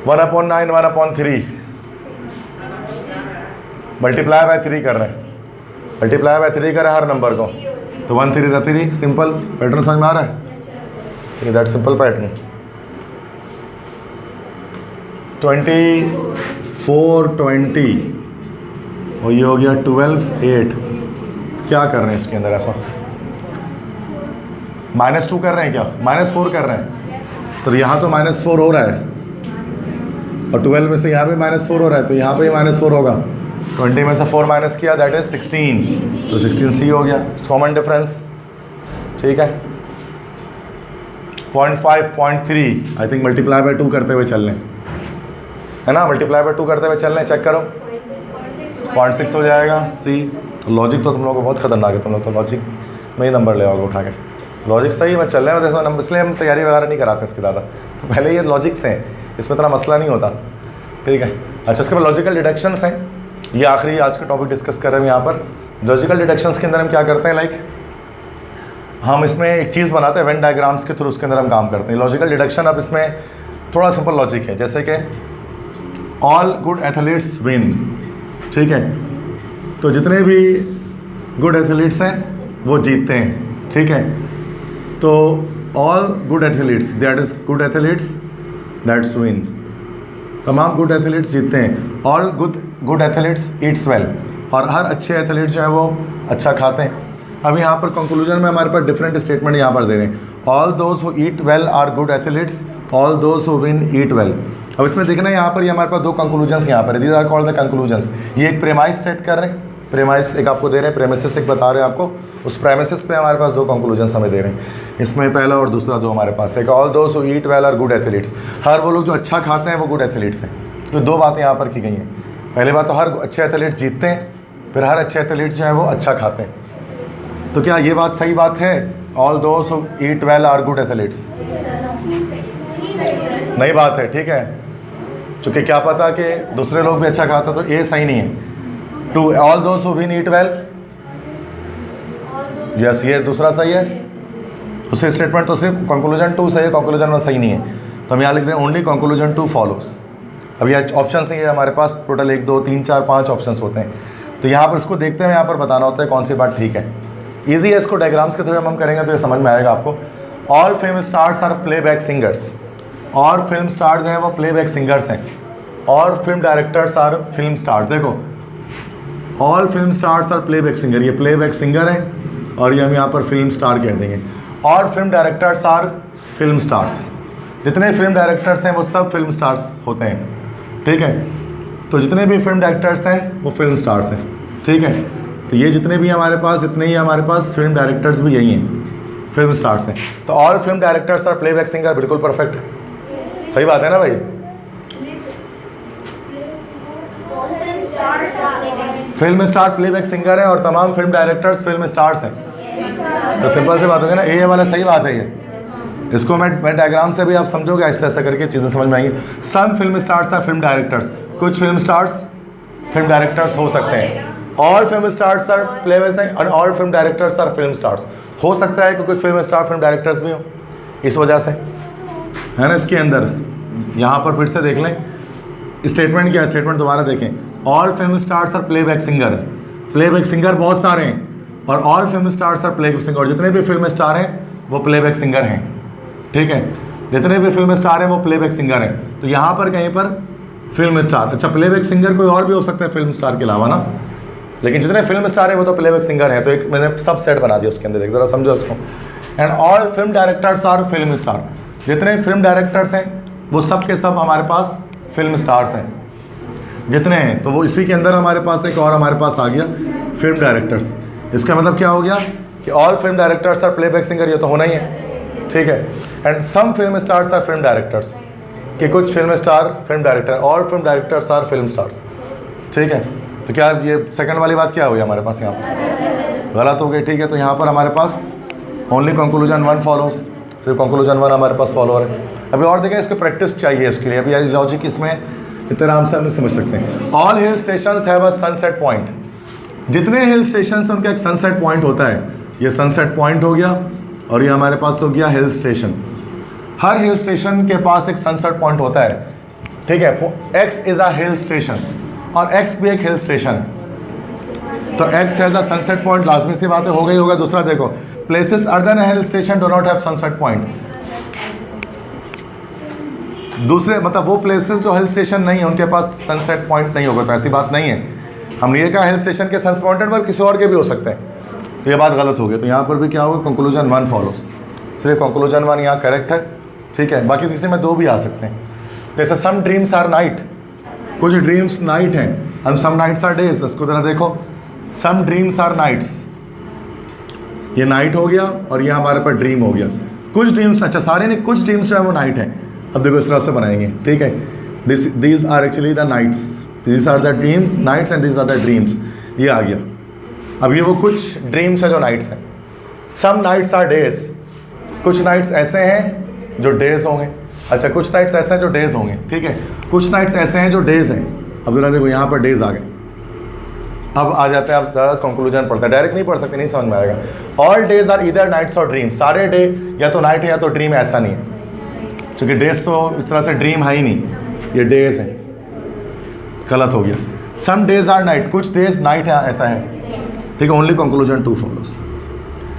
1/9 1/3 मल्टीप्लाई बाय 3 कर रहे हैं, मल्टीप्लाई बाय 3 कर रहे हैं हर नंबर को, तो 1 3 3, सिंपल पैटर्न समझ में आ रहा है, ठीक है, दैट सिंपल पैटर्न। 24 20 और ये हो गया 12 8। क्या कर रहे हैं इसके अंदर ऐसा? -2 कर रहे हैं क्या? -4 कर रहे हैं, तो यहाँ तो -4 हो रहा है, और 12 में से यहाँ पे -4 हो रहा है, तो यहाँ पे -4 होगा। 20 में से 4 माइनस किया, दैट इज 16, तो 16C हो गया, कॉमन डिफरेंस, ठीक है। 0.5 0.3 आई थिंक मल्टीप्लाई बाय 2 करते हुए चल रहे हैं, है ना, मल्टीप्लाई बाय 2 करते हुए चल रहे हैं, चेक करो 0.6 हो जाएगा। सी लॉजिक तो तुम लोगों को बहुत खतरनाक है, तुम लोग तो लॉजिक में ही नंबर ले आओगे उठा के, लॉजिक सही में चल रहे हैं, जैसे नंबर, इसलिए हम तैयारी वगैरह नहीं कराते इसके ज़्यादा, तो पहले ये लॉजिक से हैं, इसमें इतना मसला नहीं होता, ठीक है। अच्छा, इसके बाद लॉजिकल डिडक्शंस हैं, ये आखिरी आज का टॉपिक डिस्कस कर रहे हैं यहाँ पर। लॉजिकल डिडक्शंस के अंदर हम क्या करते हैं, लाइक हम इसमें एक चीज़ बनाते हैं वेन डायग्राम्स के थ्रू, उसके अंदर हम काम करते हैं लॉजिकल डिडक्शन। अब इसमें थोड़ा सिंपल लॉजिक है, जैसे कि ऑल गुड एथलीट्स विन, ठीक है, तो जितने भी गुड एथलीट्स हैं वो जीतते हैं, ठीक है। तो all good athletes, that is good athletes that's win, तमाम गुड एथलीट्स जीतते हैं। All good athletes Yeats well, और हर अच्छे एथलीट्स जो है वो अच्छा खाते हैं। अब यहाँ पर कंक्लूजन में हमारे पास डिफरेंट स्टेटमेंट यहाँ पर दे रहे हैं, all those who eat well are good athletes, all those who win eat well. अब इसमें देखना है यहाँ पर, ये हमारे पास दो कंक्लूजन्स यहाँ पर, these are called the conclusions. ये एक प्रेमाइस सेट कर रहे हैं, प्रेमाइस एक आपको दे रहे हैं, प्रेमिसेस एक बता रहे हैं आपको, उस प्रेमिसेस पे हमारे पास दो कंक्लूजन्स हमें दे रहे हैं। इसमें पहला और दूसरा दो हमारे पास है, all those who eat well are good athletes, हर वो लोग जो अच्छा खाते हैं वो गुड एथलीट्स हैं। तो दो बातें यहाँ पर की गई हैं, पहली बात तो हर अच्छे एथलीट्स जीतते हैं, फिर हर अच्छे एथलीट्स जो है वो अच्छा खाते हैं। तो क्या ये बात सही बात है, all those who eat well are good athletes? नई बात है, ठीक है, चूँकि क्या पता कि दूसरे लोग भी अच्छा खाते, तो ए सही नहीं है। To all those who win eat well, yes ये दूसरा सही है, दूसरे स्टेटमेंट तो सिर्फ कंक्लूजन 2 सही है, कंक्लूजन 1 सही नहीं है, तो हम यहाँ लिख दें ओनली कंक्लूजन 2 फॉलोज। अब ये ऑप्शन है, ये हमारे पास टोटल 1 2 3 4 5 ऑप्शंस होते हैं, तो तो यहाँ पर इसको देखते हुए यहाँ पर बताना होता है कौन सी बात ठीक है। ईजी है, इसको डायग्राम्स के थ्रू हम करेंगे तो ये समझ में आएगा आपको। All film stars are playback singers, और फिल्म स्टार जो हैं वो प्लेबैक सिंगर्स हैं, और film directors are film stars. देखो all film stars are playback singer, ये प्लेबैक सिंगर है और ये हम यहाँ पर फिल्म स्टार कह देंगे। और film directors are film stars, जितने फिल्म डायरेक्टर्स हैं वो सब फिल्म स्टार्स होते हैं, ठीक है। तो जितने भी फिल्म डायरेक्टर्स हैं वो फिल्म स्टार्स हैं, ठीक है। तो ये जितने भी हमारे पास, इतने ही हमारे पास फिल्म डायरेक्टर्स भी यही हैं, फिल्म स्टार्स हैं। तो all film directors are playback singer, बिल्कुल परफेक्ट है, सही बात है ना भाई। फिल्म स्टार प्लेबैक सिंगर है और तमाम फिल्म डायरेक्टर्स फिल्म स्टार्स हैं। तो सिंपल सी बात होगी ना, ये वाला सही बात है। ये इसको मैं डायग्राम से भी आप समझोगे, ऐसे ऐसा करके चीज़ें समझ में आएंगी। Some film stars are film directors, कुछ फिल्म स्टार्स फिल्म डायरेक्टर्स हो सकते हैं। All film stars are playback और all film directors are film stars. हो सकता है कि कुछ फिल्म स्टार फिल्म डायरेक्टर्स भी हो, इस वजह से है ना। इसके अंदर यहाँ पर फिर से देख लें स्टेटमेंट क्या है, स्टेटमेंट दोबारा देखें। All film stars are playback singer, playback singer बहुत सारे हैं, और all film stars are playback singer, और जितने भी फिल्म स्टार हैं वो प्लेबैक सिंगर हैं, ठीक है। जितने भी फिल्म स्टार हैं वो प्लेबैक सिंगर हैं। तो यहाँ पर कहीं पर फिल्म स्टार, अच्छा प्लेबैक सिंगर कोई और भी हो सकता है फिल्म स्टार के अलावा ना, लेकिन जितने फिल्म स्टार हैं वो तो प्लेबैक सिंगर हैं। तो एक मैंने सब सेट बना दिया उसके अंदर, एक ज़रा समझो इसको। And all film directors are film star, जितने फिल्म डायरेक्टर्स हैं वो सब के सब हमारे पास फिल्म स्टार्स हैं, जितने हैं। तो वो इसी के अंदर हमारे पास एक और हमारे पास आ गया फिल्म डायरेक्टर्स। इसका मतलब क्या हो गया कि all film directors are playback singer, ये तो होना ही है, ठीक है। And some film stars are film directors, कि कुछ film star film director, all film directors are film stars, ठीक है। तो क्या ये सेकंड वाली बात क्या हुई हमारे पास, यहाँ पर गलत हो गई, ठीक है। तो यहाँ पर हमारे पास ओनली कंक्लूजन 1 फॉलोज, सिर्फ कंक्लूजन 1 हमारे पास फॉलो है। अभी और देखें, इसकी प्रैक्टिस चाहिए इसके लिए, अभी लॉजिक इसमें इतने आराम से हम समझ सकते हैं। All hill station have a sunset point, जितने हिल स्टेशन उनका एक सनसेट पॉइंट होता है। ये सनसेट पॉइंट हो गया और ये हमारे पास हो गया हिल स्टेशन। हर हिल स्टेशन के पास एक सनसेट पॉइंट होता है, ठीक है। X is a hill station, और एक्स भी एक हिल स्टेशन है। तो x has a sunset point, लाजमी सी बात है, हो गई होगा। दूसरा देखो, places other than hill station do not have sunset point. दूसरे मतलब वो प्लेसेस जो हिल स्टेशन नहीं है उनके पास सनसेट पॉइंट नहीं होगा, तो ऐसी बात नहीं है। हमने ये कहा हिल स्टेशन के सनसेट पॉइंट पर किसी और के भी हो सकते हैं, तो ये बात गलत हो गई। तो यहाँ पर भी क्या होगा, कंक्लूजन 1 फॉलोज, सिर्फ कंक्लूजन 1 यहाँ करेक्ट है, ठीक है। बाकी किसी में 2 भी आ सकते हैं। जैसे सम ड्रीम्स आर नाइट, कुछ ड्रीम्स नाइट हैं, and some nights are days. इसको जरा देखो, सम ड्रीम्स आर नाइट्स, ये नाइट हो गया और ये हमारे पास ड्रीम हो गया। कुछ ड्रीम्स, अच्छा सारे नहीं, कुछ ड्रीम्स जो है वो नाइट है। अब देखो इस तरह से बनाएंगे, ठीक है। These are actually the nights, these are the dream nights and these are the dreams, ये आ गया। अब ये वो कुछ ड्रीम्स है जो नाइट्स हैं। सम नाइट्स आर डेज, कुछ नाइट्स ऐसे हैं जो डेज होंगे। अच्छा कुछ नाइट्स ऐसे हैं जो डेज होंगे, ठीक है। कुछ नाइट्स ऐसे हैं जो डेज हैं। अब जरा देखो यहाँ पर डेज आ गए। अब आ जाते हैं, अब ज़रा कंक्लूजन पढ़ते हैं, डायरेक्ट नहीं पढ़ सकते, नहीं समझ में आएगा। ऑल डेज आर इधर नाइट्स और ड्रीम, सारे डे या तो नाइट है या तो ड्रीम, ऐसा नहीं है, क्योंकि डेज तो इस तरह से ड्रीम है ही नहीं, ये डेज हैं, गलत हो गया। सम डेज आर नाइट, कुछ डेज नाइट है, ऐसा है, ठीक है। Only conclusion 2 follows.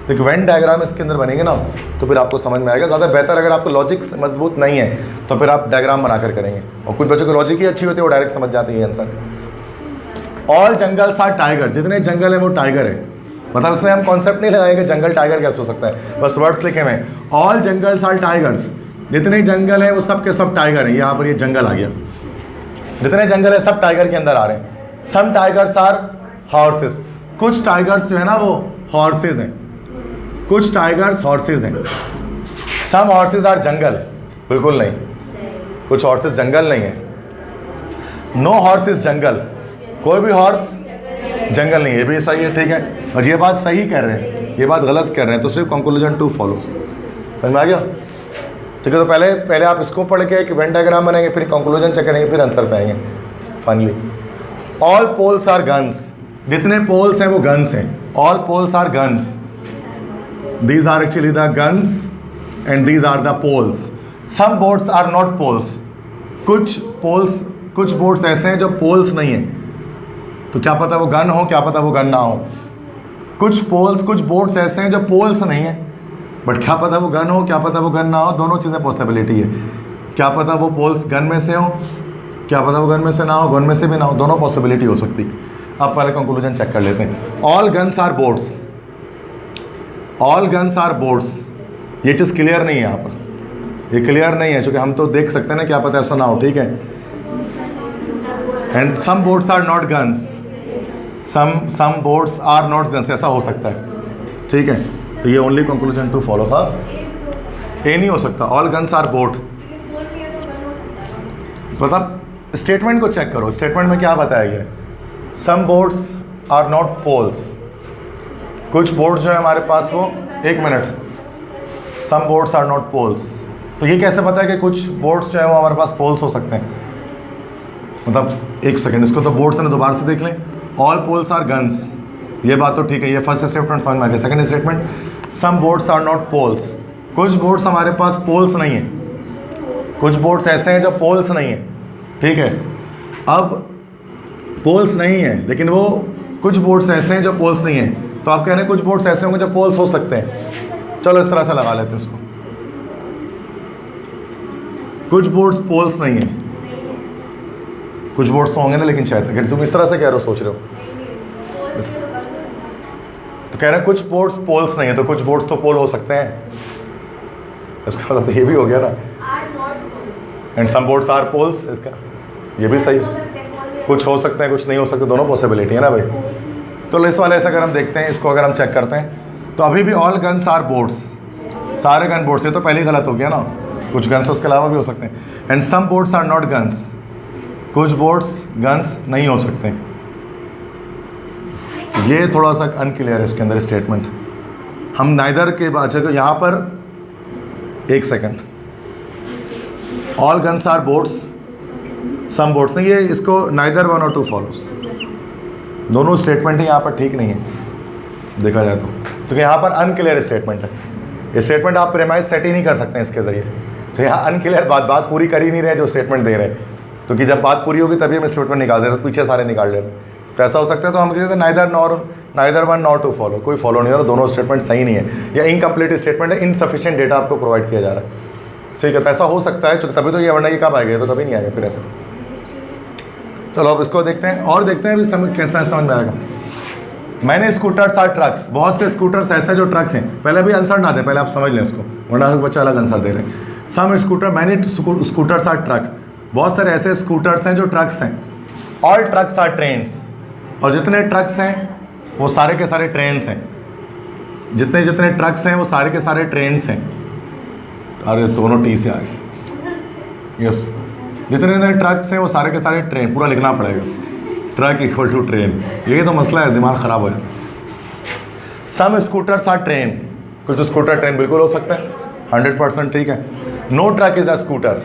देखो वेन डायग्राम इसके अंदर बनेंगे ना तो फिर आपको समझ में आएगा। ज़्यादा बेहतर अगर आपको लॉजिक मजबूत नहीं है तो फिर आप डायग्राम बनाकर करेंगे, और कुछ बच्चों की लॉजिक ही अच्छी होती है, वो डायरेक्ट समझ जाते हैं आंसर है। ऑल जंगल्स आर टाइगर, जितने जंगल है वो टाइगर है। मतलब उसमें हम कॉन्सेप्ट नहीं लगाएंगे जंगल टाइगर कैसे हो सकता है, बस वर्ड्स लिखे हुए हैं। ऑल जंगल्स आर टाइगर्स, जितने जंगल है वो सब के सब टाइगर हैं। यहाँ पर ये जंगल आ गया, जितने जंगल है सब टाइगर के अंदर आ रहे हैं। सम टाइगर्स आर हॉर्सेस, कुछ टाइगर्स जो है ना वो हॉर्सेज हैं, कुछ टाइगर्स हॉर्सेज हैं। सम हॉर्सेज आर जंगल, बिल्कुल नहीं, कुछ हॉर्सेज जंगल नहीं है। नो हॉर्स इज जंगल, कोई भी हॉर्स जंगल नहीं है, ये भी सही है, ठीक है। और ये बात सही कर रहे हैं, ये बात गलत कर रहे हैं, तो सिर्फ कंक्लूजन 2 फॉलोज। समझ में आ गया, ठीक है। तो पहले आप इसको पढ़ के एक वेन डायग्राम बनाएंगे, फिर कंक्लूजन चेक करेंगे, फिर आंसर पे आएंगे finally. All poles are guns, जितने पोल्स हैं वो गन्स हैं। All poles are guns, these are actually the guns and these are the poles. some boats are not poles, कुछ पोल्स, कुछ बोट्स ऐसे हैं जो पोल्स नहीं हैं, तो क्या पता वो गन हो, क्या पता वो गन ना हो। कुछ बोर्ड्स ऐसे हैं जो पोल्स नहीं है, बट क्या पता वो गन हो, क्या पता वो गन ना हो। दोनों चीज़ें पॉसिबिलिटी है। क्या पता वो पोल्स गन में से हो, क्या पता वो गन में से ना हो, गन में से भी ना हो, दोनों पॉसिबिलिटी हो सकती है। अब पहले कंक्लूजन चेक कर लेते हैं। All guns are boards, all guns are boards, ये चीज़ क्लियर नहीं है यहाँ पर, ये क्लियर नहीं है, क्योंकि हम तो देख सकते हैं ना, क्या पता ऐसा ना हो, ठीक है। And some boards are not guns, some boards are not guns, ऐसा हो सकता है, ठीक है। तो ये ओनली कंक्लूजन टू फॉलो था, ए नहीं हो सकता। ऑल गन्स आर बोर्ड, मतलब स्टेटमेंट को चेक करो, स्टेटमेंट में क्या बताया गया है। Some boards are not poles, कुछ बोर्ड्स जो है हमारे पास वो, एक minute, some boards are not poles, तो ये कैसे पता है कि कुछ बोर्ड्स जो है वो हमारे पास पोल्स हो सकते हैं। मतलब एक सेकंड, इसको तो बोर्ड्स ने दोबारा से देख लें। ऑल पोल्स आर गन्स, ये बात तो ठीक है, ये फर्स्ट स्टेटमेंट समझ में आ गया। Second statement, some boards are not poles, कुछ बोर्ड्स हमारे पास पोल्स नहीं है, कुछ बोर्ड्स ऐसे हैं जो पोल्स नहीं है, ठीक है। अब पोल्स नहीं है, लेकिन वो कुछ बोर्ड्स ऐसे हैं जो पोल्स नहीं है, तो आप कह रहे हैं कुछ बोर्ड्स ऐसे होंगे जो पोल्स हो सकते हैं। चलो इस तरह से लगा लेते हैं इसको, कुछ बोर्ड्स पोल्स नहीं है, कुछ बोर्ड्स तो होंगे ना, लेकिन शायद अगर तुम इस तरह से कह रहे हो, सोच रहे हो, तो कह रहे हैं कुछ बोर्ड्स पोल्स नहीं है, तो कुछ बोर्ड्स तो पोल हो सकते हैं, इसका मतलब तो ये भी हो गया ना। And some boards are poles, इसका ये भी सही, कुछ हो सकते हैं कुछ नहीं हो सकते, दोनों पॉसिबिलिटी है ना भाई। तो इस वाले से अगर हम देखते हैं, इसको अगर हम चेक करते हैं, तो अभी भी ऑल गन्स आर बोर्ड्स, सारे गन बोर्ड्स, ये तो पहले ही गलत हो गया ना, कुछ गन्स उसके अलावा भी हो सकते हैं। And some boards are not guns, कुछ बोर्ड्स गन्स नहीं हो सकते। ये थोड़ा सा अनक्लियर है इसके अंदर स्टेटमेंट। हम नाइदर के बाद जगह यहाँ पर, एक second, all guns are boards, some boards नहीं, ये इसको नाइदर वन और टू फॉलोस, दोनों स्टेटमेंट ही यहाँ पर ठीक नहीं है देखा जाए तो, क्योंकि यहाँ पर अनक्लियर स्टेटमेंट है। ये स्टेटमेंट आप प्रेमाइज सेट ही नहीं कर सकते हैं इसके ज़रिए, तो यहाँ अनक्लियर बात पूरी कर ही नहीं रहे जो स्टेटमेंट दे रहे हैं, क्योंकि जब बात पूरी होगी तभी हम स्टेटमेंट निकाल देते, पीछे सारे निकाल लेते हैं। तो ऐसा हो सकता है, तो हम कहते हैं neither one nor two follow, कोई फॉलो नहीं हो रहा, दोनों स्टेटमेंट सही नहीं है, या इनकम्प्लीट स्टेटमेंट है, इनसफिशिएंट डेटा आपको प्रोवाइड किया जा रहा है, ठीक है। तो ऐसा हो सकता है, तभी तो ये, वरना ये कब आएगा, तो कभी नहीं आएगा फिर ऐसे। चलो अब इसको देखते हैं और देखते हैं भी कैसा समझ में आएगा। मैंने स्कूटर्स आर ट्रक्स, बहुत से स्कूटर्स ऐसे जो ट्रक्स हैं, पहले भी आंसर ना दे, पहले आप समझ लें इसको, वरना बच्चा अलग आंसर दे रहे हैं। सम स्कूटर, मैंने स्कूटर्स आर ट्रक, बहुत सारे ऐसे स्कूटर्स हैं जो ट्रक्स हैं। ऑल ट्रक्स आर ट्रेन्स, और जितने ट्रक्स हैं वो सारे के सारे ट्रेन्स हैं, जितने ट्रक्स हैं वो सारे के सारे ट्रेन्स हैं। अरे दोनों टी से आ गए, यस, जितने ट्रक्स हैं वो सारे के सारे ट्रेन, पूरा लिखना पड़ेगा, ट्रक इक्वल टू ट्रेन, यही तो मसला है, दिमाग ख़राब हो जाता। सम स्कूटर्स आर ट्रेन, कुछ स्कूटर ट्रेन बिल्कुल हो सकता है, 100% ठीक है। No truck is a scooter,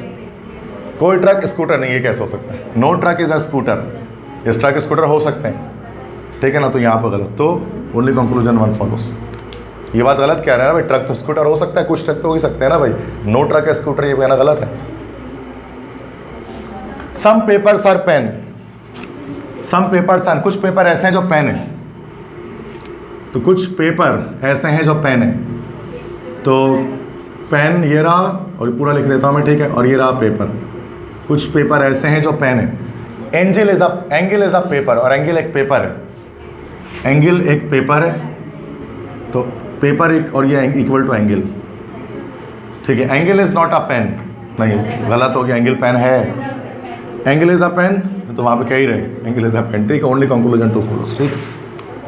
कोई ट्रक स्कूटर नहीं, ये कैसे हो सकता है। No truck is a scooter, इस ट्रक स्कूटर हो सकते हैं, ठीक है ना, तो यहाँ पर गलत, तो ओनली कंक्लूजन वन फॉलोस। ये बात गलत कह रहे हैं ना भाई, ट्रक तो स्कूटर हो सकता है, कुछ ट्रक तो हो ही सकते हैं ना भाई, नो ट्रक है स्कूटर, ये कहना गलत है। Some papers are pen, some papers are, कुछ पेपर ऐसे हैं जो पेन है, तो कुछ पेपर ऐसे हैं जो पेन है, तो पेन ये रहा, और पूरा लिख देता हूँ मैं, ठीक है, और ये रहा पेपर, कुछ पेपर ऐसे हैं जो पेन है। एंगल इज अ पेपर, और एंगल एक पेपर है, एंगल एक पेपर है, तो पेपर एक, और ये इक्वल टू एंगल, ठीक है। Angle is not a pen, नहीं गलत हो गया, एंगल पेन है, एंगल इज अ पेन, तो वहाँ पे कह ही रहे एंगल इज अ पेन, ठीक है। ओनली कंक्लूजन टू फॉलोस, ठीक है,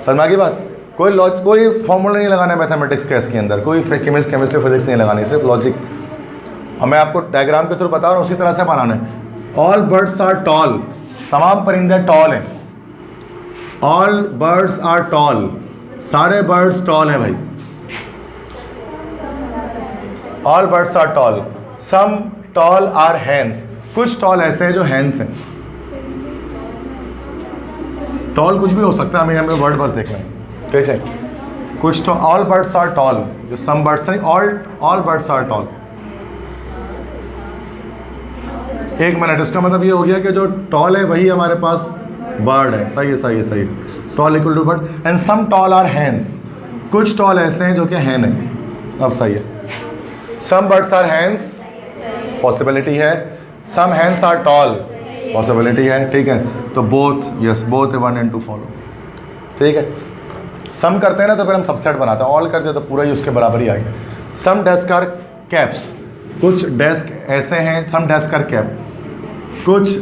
समझ में आ गई बात। कोई फॉर्मूला नहीं लगाना है मैथमेटिक्स के इसके अंदर, कोई केमिस्ट्री फिजिक्स नहीं लगानी, सिर्फ लॉजिक। और मैं आपको डायग्राम के थ्रू बता रहा हूँ, उसी तरह से बनाना है। ऑल बर्ड्स आर टॉल, तमाम परिंदे टॉल हैं, ऑल बर्ड्स आर टॉल, सारे बर्ड्स टॉल हैं भाई, all birds are tall. Some tall are hens, कुछ टॉल ऐसे हैं जो हैंस हैं, टॉल कुछ भी हो सकता है, हमें वर्ड बस देखना है, ठीक है। कुछ तो ऑल बर्ड्स आर टॉल, जो सम बर्ड्स नहीं, ऑल बर्ड्स आर टॉल। एक मिनट, इसका मतलब ये हो गया कि जो टॉल है वही हमारे पास बर्ड है, सही है सही है सही है। Tall equal to bird and some tall are hens, कुछ टॉल ऐसे हैं जो कि हैन है, अब सही है। Some birds are hens, possibility है। Some hens are tall, possibility है, ठीक है। तो both, yes both 1 and 2 follow, ठीक है। सम करते हैं ना तो फिर हम सबसेट बनाते हैं, ऑल करते हैं तो पूरा ही उसके बराबर ही आ गया। सम डेस्क आर कैप्स, कुछ डेस्क ऐसे हैं, सम डेस्क आर कैप, कुछ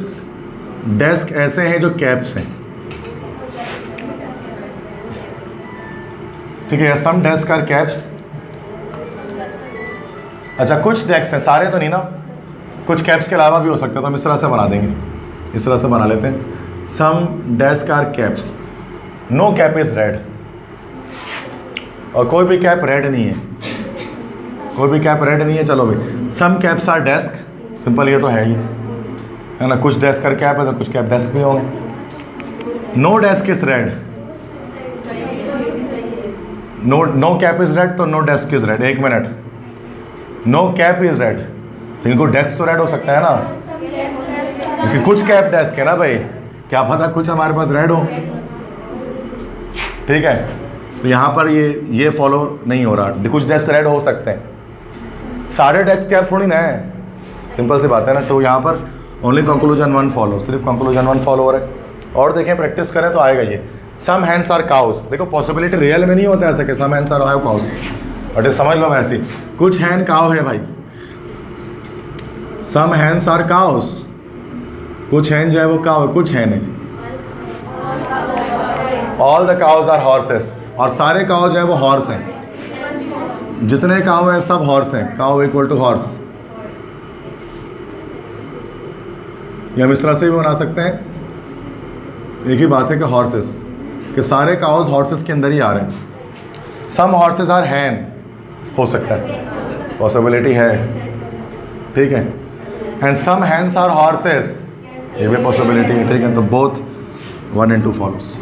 डेस्क ऐसे हैं जो कैप्स हैं, ठीक है। सम डेस्क आर कैप्स, अच्छा कुछ डेस्क हैं, सारे तो नहीं ना, कुछ कैप्स के अलावा भी हो सकते हैं, तो हम इस तरह से बना देंगे, इस तरह से बना लेते हैं। Some desk are caps, no cap is red, और कोई भी कैप रेड नहीं है, कोई भी कैप रेड नहीं है। चलो भाई, सम कैप्स आर डेस्क, सिंपल ये तो है ही, है ना। कुछ डेस्क आर कैप है तो कुछ कैप डेस्क भी होंगे। No desk is red, no cap is red तो नो डेस्क इज रेड। एक minute, no cap is red, इनको डेस्क तो रेड हो सकता है ना, क्योंकि कुछ कैप डेस्क है ना भाई, क्या पता कुछ हमारे पास रेड हो, ठीक है। तो यहाँ पर ये फॉलो नहीं हो रहा, कुछ डेस्क रेड हो सकते हैं, सारे डेस्क कैप थोड़ी ना है, सिंपल सी बात है ना। तो यहाँ पर ओनली कंक्लूजन 1 फॉलो, सिर्फ कंक्लूजन 1 फॉलो हो रहा है। और देखें प्रैक्टिस करें तो आएगा ये। सम हैंड्स आर काउस, देखो पॉसिबिलिटी रियल में नहीं होता ऐसा कि some hands are cows, but समझ लो ऐसी, कुछ हैंड काउ है भाई, सम हैंड्स आर काउस, कुछ हैंड जो है वो काउ है, कुछ हैंड है। All the cows are horses, और सारे काउ जो है वो हॉर्स हैं, जितने काउ हैं सब हॉर्स हैं, काउ इक्वल टू हॉर्स। ये हम इस तरह से भी बना सकते हैं, एक ही बात है कि हॉर्सेस, कि सारे काउज हॉर्सेस के अंदर ही आ रहे हैं। सम हॉर्सेस आर हैन, हो सकता है, पॉसिबिलिटी है, ठीक है। And some hens are horses, ये भी पॉसिबिलिटी है, ठीक है। तो बोथ 1 and 2 फॉलोस।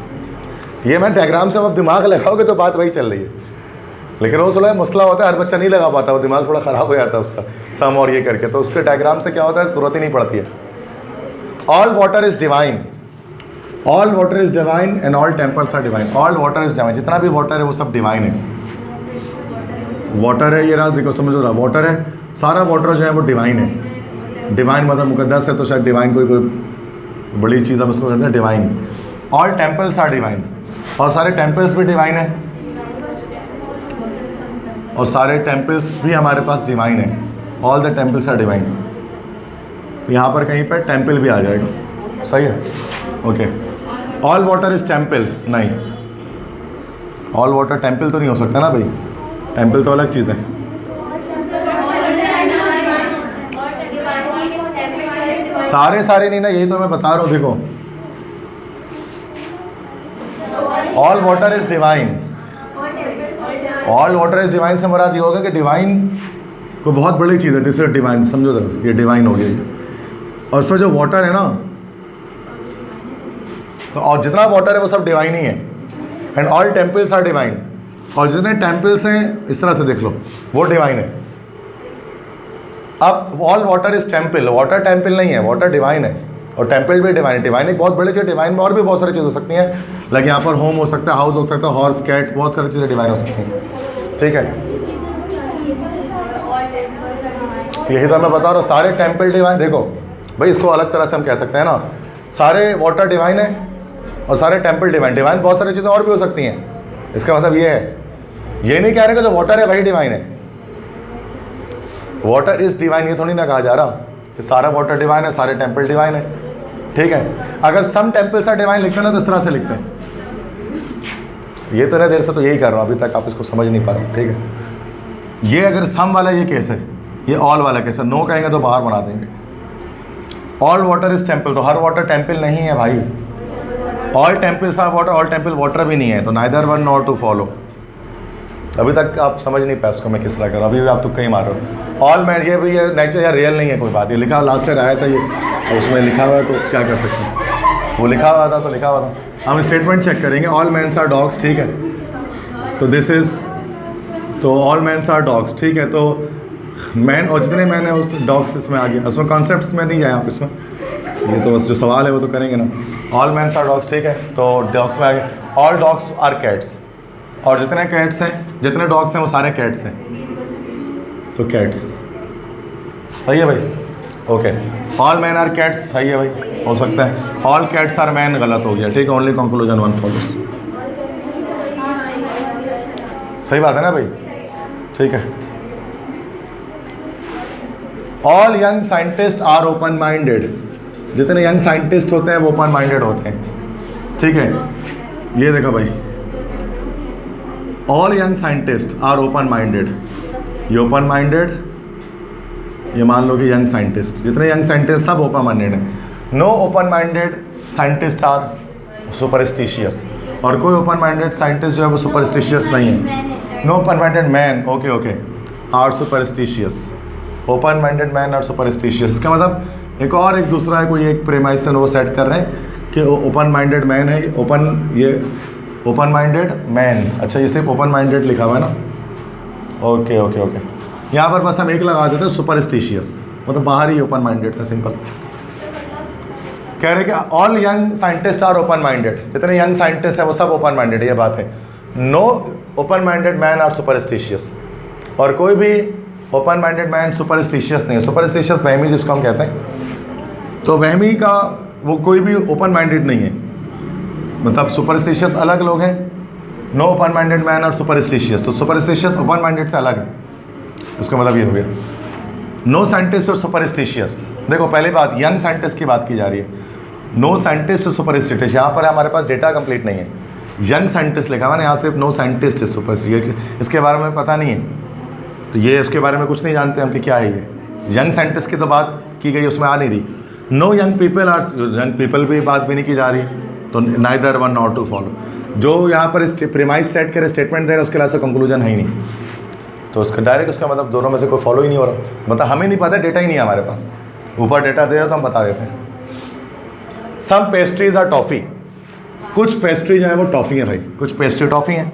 ये मैं डायग्राम से अब दिमाग लगाओगे तो बात वही चल रही है, लेकिन वो थोड़ा मसला होता है, हर बच्चा नहीं लगा पाता, वो दिमाग थोड़ा ख़राब हो जाता है उसका, सम और ये करके, तो उसके डायग्राम से क्या होता है, ज़रूरत ही नहीं पड़ती है। All water is divine, all water is divine and all temples are divine. All water is divine, जितना भी वाटर है वो सब डिवाइन है। वाटर है, ये रहा, देखो समझो रहा, वाटर है, सारा वाटर जो है वो डिवाइन है। डिवाइन मतलब मुकद्दस है, तो शायद डिवाइन कोई बड़ी चीज़ हम उसको कहते हैं divine. All temples are divine, और सारे टेम्पल्स भी डिवाइन है, और सारे टेम्पल्स भी हमारे पास डिवाइन है। All the temples are divine, तो यहाँ पर कहीं पर टेम्पल भी आ जाएगा, सही है, okay. All water is temple, नहीं, ऑल वाटर टेम्पल तो नहीं हो सकता ना भाई, टेम्पल तो अलग चीज़ है। सारे नहीं ना, यही तो मैं बता रहा हूँ, देखो all water is divine, all water is divine से मुराद ये होगा कि डिवाइन को बहुत बड़ी चीज़ है, दिस इज डिवाइन, समझो जरा, ये डिवाइन हो गया, और उसमें जो वाटर है ना, तो और जितना वाटर है वो सब डिवाइन ही है। And all temples are divine, और जितने टेम्पल्स हैं इस तरह से देख लो वो डिवाइन है। अब all water is temple, water temple नहीं है, वाटर डिवाइन है, और टेम्पल भी डिवाइन है। डिवाइन एक बहुत बड़ी चीज़, डिवाइन में और भी बहुत सारी चीज़ हो सकती हैं, लाइक यहाँ पर होम हो सकता है, हाउस हो सकता है, हॉर्स, कैट, बहुत सारी चीज़ें डिवाइन हो सकती हैं, ठीक है। यही तो मैं बता रहा हूँ, सारे टेम्पल डिवाइन, देखो भाई इसको अलग तरह से हम कह सकते हैं ना, सारे वाटर डिवाइन है और सारे टेम्पल डिवाइन। डिवाइन बहुत सारी चीज़ें और भी हो सकती हैं, इसका मतलब ये है, ये नहीं कह रहे कि जो वाटर है वही डिवाइन है, वाटर इज़ डिवाइन, ये थोड़ी ना कहा जा रहा कि सारा वाटर डिवाइन है, सारे टेम्पल डिवाइन है, ठीक है। अगर सम टेम्पल्स आर डिवाइन लिखते हैं ना तो इस तरह से लिखते हैं, ये तो देर से तो यही कर रहा हूँ, अभी तक आप इसको समझ नहीं पा रहे, ठीक है। ये अगर सम वाला ये केस है, ये ऑल वाला केस है, नो कहेंगे तो बाहर बना देंगे। ऑल वाटर इज टेम्पल, तो हर वाटर टेम्पल नहीं है भाई, all temples are water, all temple water भी नहीं है, तो नाइदर 1 nor 2 फॉलो। अभी तक आप समझ नहीं पाए उसको मैं किस तरह कर रहा हूँ, अभी भी आप तो कहीं मार रहे हो। ऑल मैं ये भी, ये नेचर या रियल नहीं है, कोई बात, ये लिखा लास्ट ईयर आया था ये, और उसमें लिखा हुआ है तो क्या कर सकते हैं, वो लिखा हुआ था तो लिखा हुआ था। हम स्टेटमेंट चेक करेंगे, ऑल मैन्स आर डॉग्स, ठीक है, तो दिस इज़, तो ऑल मैन्स आर डॉग्स, ठीक है। तो मैन और जितने मैन है उस डॉग्स इसमें आ गया, उसमें कॉन्सेप्ट्स में नहीं जाए आप इसमें, ये तो बस जो सवाल है वो तो करेंगे ना। ऑल मैन्स आर डॉग्स, ठीक है, तो डॉग्स में आगे ऑल डॉग्स आर कैट्स, और जितने कैट्स हैं, जितने डॉग्स हैं वो सारे कैट्स हैं, तो कैट्स सही है भाई। Okay, all man are cats सही है भाई, हो सकता है। ऑल कैट्स आर मैन गलत हो गया, ठीक है, ओनली कंक्लूजन वन फॉलोस, सही बात है ना भाई, ठीक है। All young scientist are open minded, जितने यंग साइंटिस्ट होते हैं वो ओपन माइंडेड होते हैं, ठीक है। ये देखो भाई, all young scientist are open minded, ये ओपन माइंडेड, ये मान लो कि यंग साइंटिस्ट, जितने यंग साइंटिस्ट सब ओपन माइंडेड हैं। No open minded scientist are superstitious, और कोई ओपन माइंडेड साइंटिस्ट जो है वो सुपरस्टिशियस नहीं है। No open minded man, okay okay, are superstitious, open minded man are superstitious. इसका मतलब एक और एक दूसरा है, कोई एक प्रेमाइसन वो सेट कर रहे हैं कि ओपन माइंडेड मैन है, ये ओपन माइंडेड मैन, अच्छा ये सिर्फ ओपन माइंडेड लिखा हुआ है ना, ओके ओके ओके। यहाँ पर बस हम एक लगा देते हैं सुपरस्टिशियस, मतलब बाहर ही ओपन माइंडेड से, सिंपल। कह रहे कि all young scientist are open minded, जितने यंग साइंटिस्ट हैं वो सब ओपन माइंडेड, ये बात है। No open minded man are superstitious, और कोई भी ओपन माइंडेड मैन सुपरस्टिशियस नहीं है। सुपरस्टिशियस वहमी जिसको हम कहते हैं, तो वहमी का वो कोई भी ओपन माइंडेड नहीं है, मतलब सुपरस्टिशियस अलग लोग हैं। No open minded man are superstitious, तो सुपरस्टिशियस ओपन माइंडेड से अलग है, उसका मतलब ये हो गया। नो साइंटिस्ट और सुपरस्टिशियस, देखो पहली बात यंग साइंटिस्ट की बात की जा रही है, नो साइंटिस्ट और सुपरस्टिशियस, यहाँ पर हमारे पास डेटा कंप्लीट नहीं है, यंग साइंटिस्ट लिखा हुआ ना, यहाँ सिर्फ नो साइंटिस्ट सुपरस्टिशियस, इसके बारे में पता नहीं है, तो ये इसके बारे में कुछ नहीं जानते हम कि क्या है ये। यंग साइंटिस्ट की तो बात की गई, उसमें आ नहीं रही। No young people are, young people भी बात भी नहीं की जा रही है, तो neither one not two follow. जो यहाँ पर प्रीमाइस सेट करे स्टेटमेंट दे रहे हैं, उसके लिए कंक्लूजन है ही नहीं, तो उसका डायरेक्ट उसका मतलब दोनों में से कोई फॉलो ही नहीं हो रहा, मतलब हमें नहीं पता, डेटा ही नहीं है हमारे पास, ऊपर डेटा दे तो हम बता देते हैं। सम पेस्ट्रीज आर टॉफ़ी, कुछ पेस्ट्री जो है वो टॉफ़ी है भाई, कुछ पेस्ट्री टॉफ़ी हैं।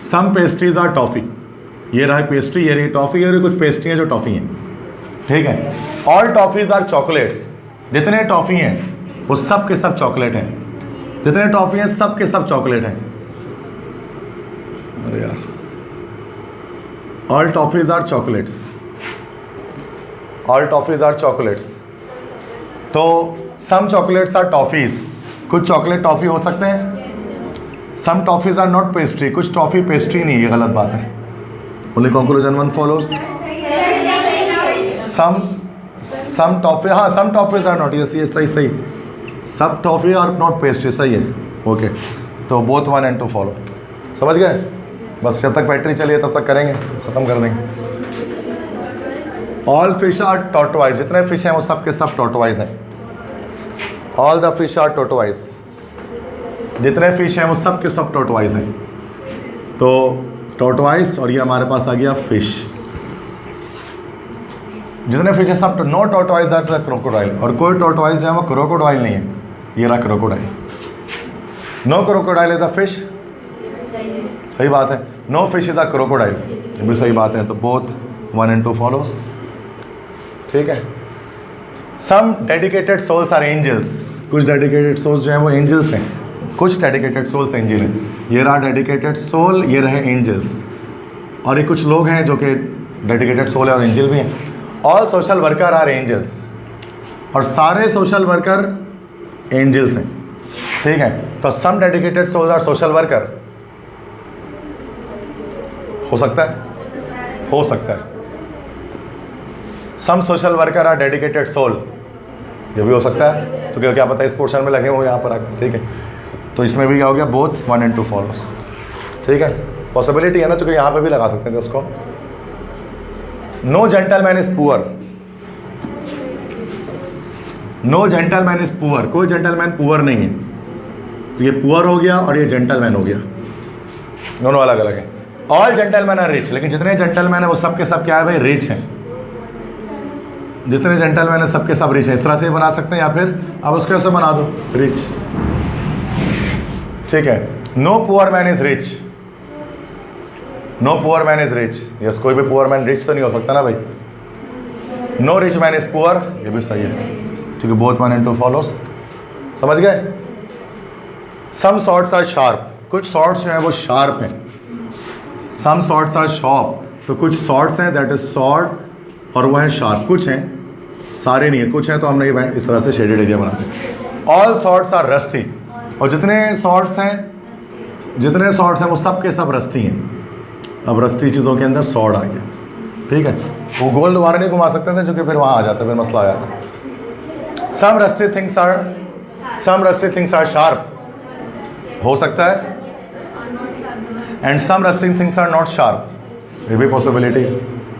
सम पेस्ट्रीज आर टॉफ़ी, ये रहा पेस्ट्री, ये रही टॉफ़ी, और कुछ पेस्ट्री हैं जो टॉफ़ी हैं, ठीक है। ऑल टॉफ़ीज़ आर चॉकलेट्स, जितने टॉफ़ी हैं वो सब के सब चॉकलेट हैं, जितने टॉफ़ी हैं सब के सब चॉकलेट हैं। अरे यार, all toffees are chocolates, all toffees are chocolates, तो सम चॉकलेट्स आर टॉफ़ीज़, कुछ चॉकलेट टॉफ़ी हो सकते हैं। Some toffees are not pastry, कुछ टॉफ़ी पेस्ट्री नहीं, ये गलत बात है। Only conclusion one follows. Some toffee, हाँ सम टॉफ़ीज़ आर नॉट, ये सही, सब टॉफ़ी आर नॉट पेस्ट्री, सही है, ओके। तो both one and two follow, समझ गए। बस जब तक बैटरी चलिए तब तक करेंगे, ख़त्म कर देंगे। ऑल फिश आर टॉर्टोइज, जितने फिश हैं वो सब के सब टॉर्टोइज हैं। All the fish are tortoise, जितने फिश हैं वो सब के सब टॉर्टोइज हैं। तो टॉर्टोइज, और ये हमारे पास आ गया फिश, जितने फिश हैं सब। No tortoise are the crocodile, और कोई टॉर्टोइज जो है वो क्रोकोडाइल नहीं है, ये रहा crocodile. No crocodile is a fish, सही बात है। No fish is a crocodile, ये भी सही बात है। तो both one and two follows, ठीक है। Some dedicated souls are angels, कुछ डेडिकेटेड सोल्स जो हैं वो एंजल्स हैं, कुछ डेडिकेटेड सोल्स एंजल हैं। ये रहा डेडिकेटेड सोल, ये रहे एंजल्स, और ये कुछ लोग हैं जो कि डेडिकेटेड सोल है और एंजल भी हैं। All social worker are angels, और सारे सोशल वर्कर एंजल्स हैं, ठीक है। तो some dedicated souls are social worker, हो सकता है, हो सकता है। Some social worker are dedicated soul, ये भी हो सकता है, तो क्या पता इस पोर्शन में लगे हो यहाँ पर आकर, ठीक है। तो इसमें भी क्या हो गया, both one and two follows, ठीक है। पॉसिबिलिटी है ना, चूँकि यहाँ पे भी लगा सकते थे उसको। No gentleman is poor, no gentleman is poor, कोई जेंटलमैन पुअर नहीं है, तो ये पुअर हो गया और ये जेंटलमैन हो गया, दोनों अलग अलग हैं। ऑल जेंटलमैन आर रिच, लेकिन जितने जेंटलमैन हैं वो सब के सब क्या है भाई, रिच हैं। जितने जेंटलमैन हैं सब के सब रिच हैं, इस तरह से बना सकते हैं, या फिर आप उसके ऐसे बना दो रिच, ठीक है। No poor man is rich, no poor man is rich, yes, कोई भी पुअर मैन रिच तो नहीं हो सकता ना भाई। No rich man is poor, ये भी सही है। क्योंकि बोथ 1 and 2 फॉलोस। समझ गए? सम सॉर्ट्स आर शार्प, कुछ सॉर्ट्स जो हैं वो शार्प हैं। सम सॉर्ट्स आर शॉर्प, तो कुछ सॉर्ट्स हैं दैट इज शॉर्ट और वो है शार्प। कुछ हैं, सारे नहीं है, कुछ हैं तो हमने ये इस तरह से शेडेड एरिया बनाते हैं। ऑल सॉर्ट्स आर रस्टी, और जितने सॉर्ट्स हैं वो सब के सब रस्टी हैं। अब रस्टी चीज़ों के अंदर सॉर्ड आ गया, ठीक है। वो गोल दोबारा नहीं घुमा सकते थे क्योंकि फिर वहाँ आ जाता, फिर मसला आ जाता। Some rusty things are sharp, हो सकता है, and some rusty things are not sharp, ये भी पॉसिबिलिटी है।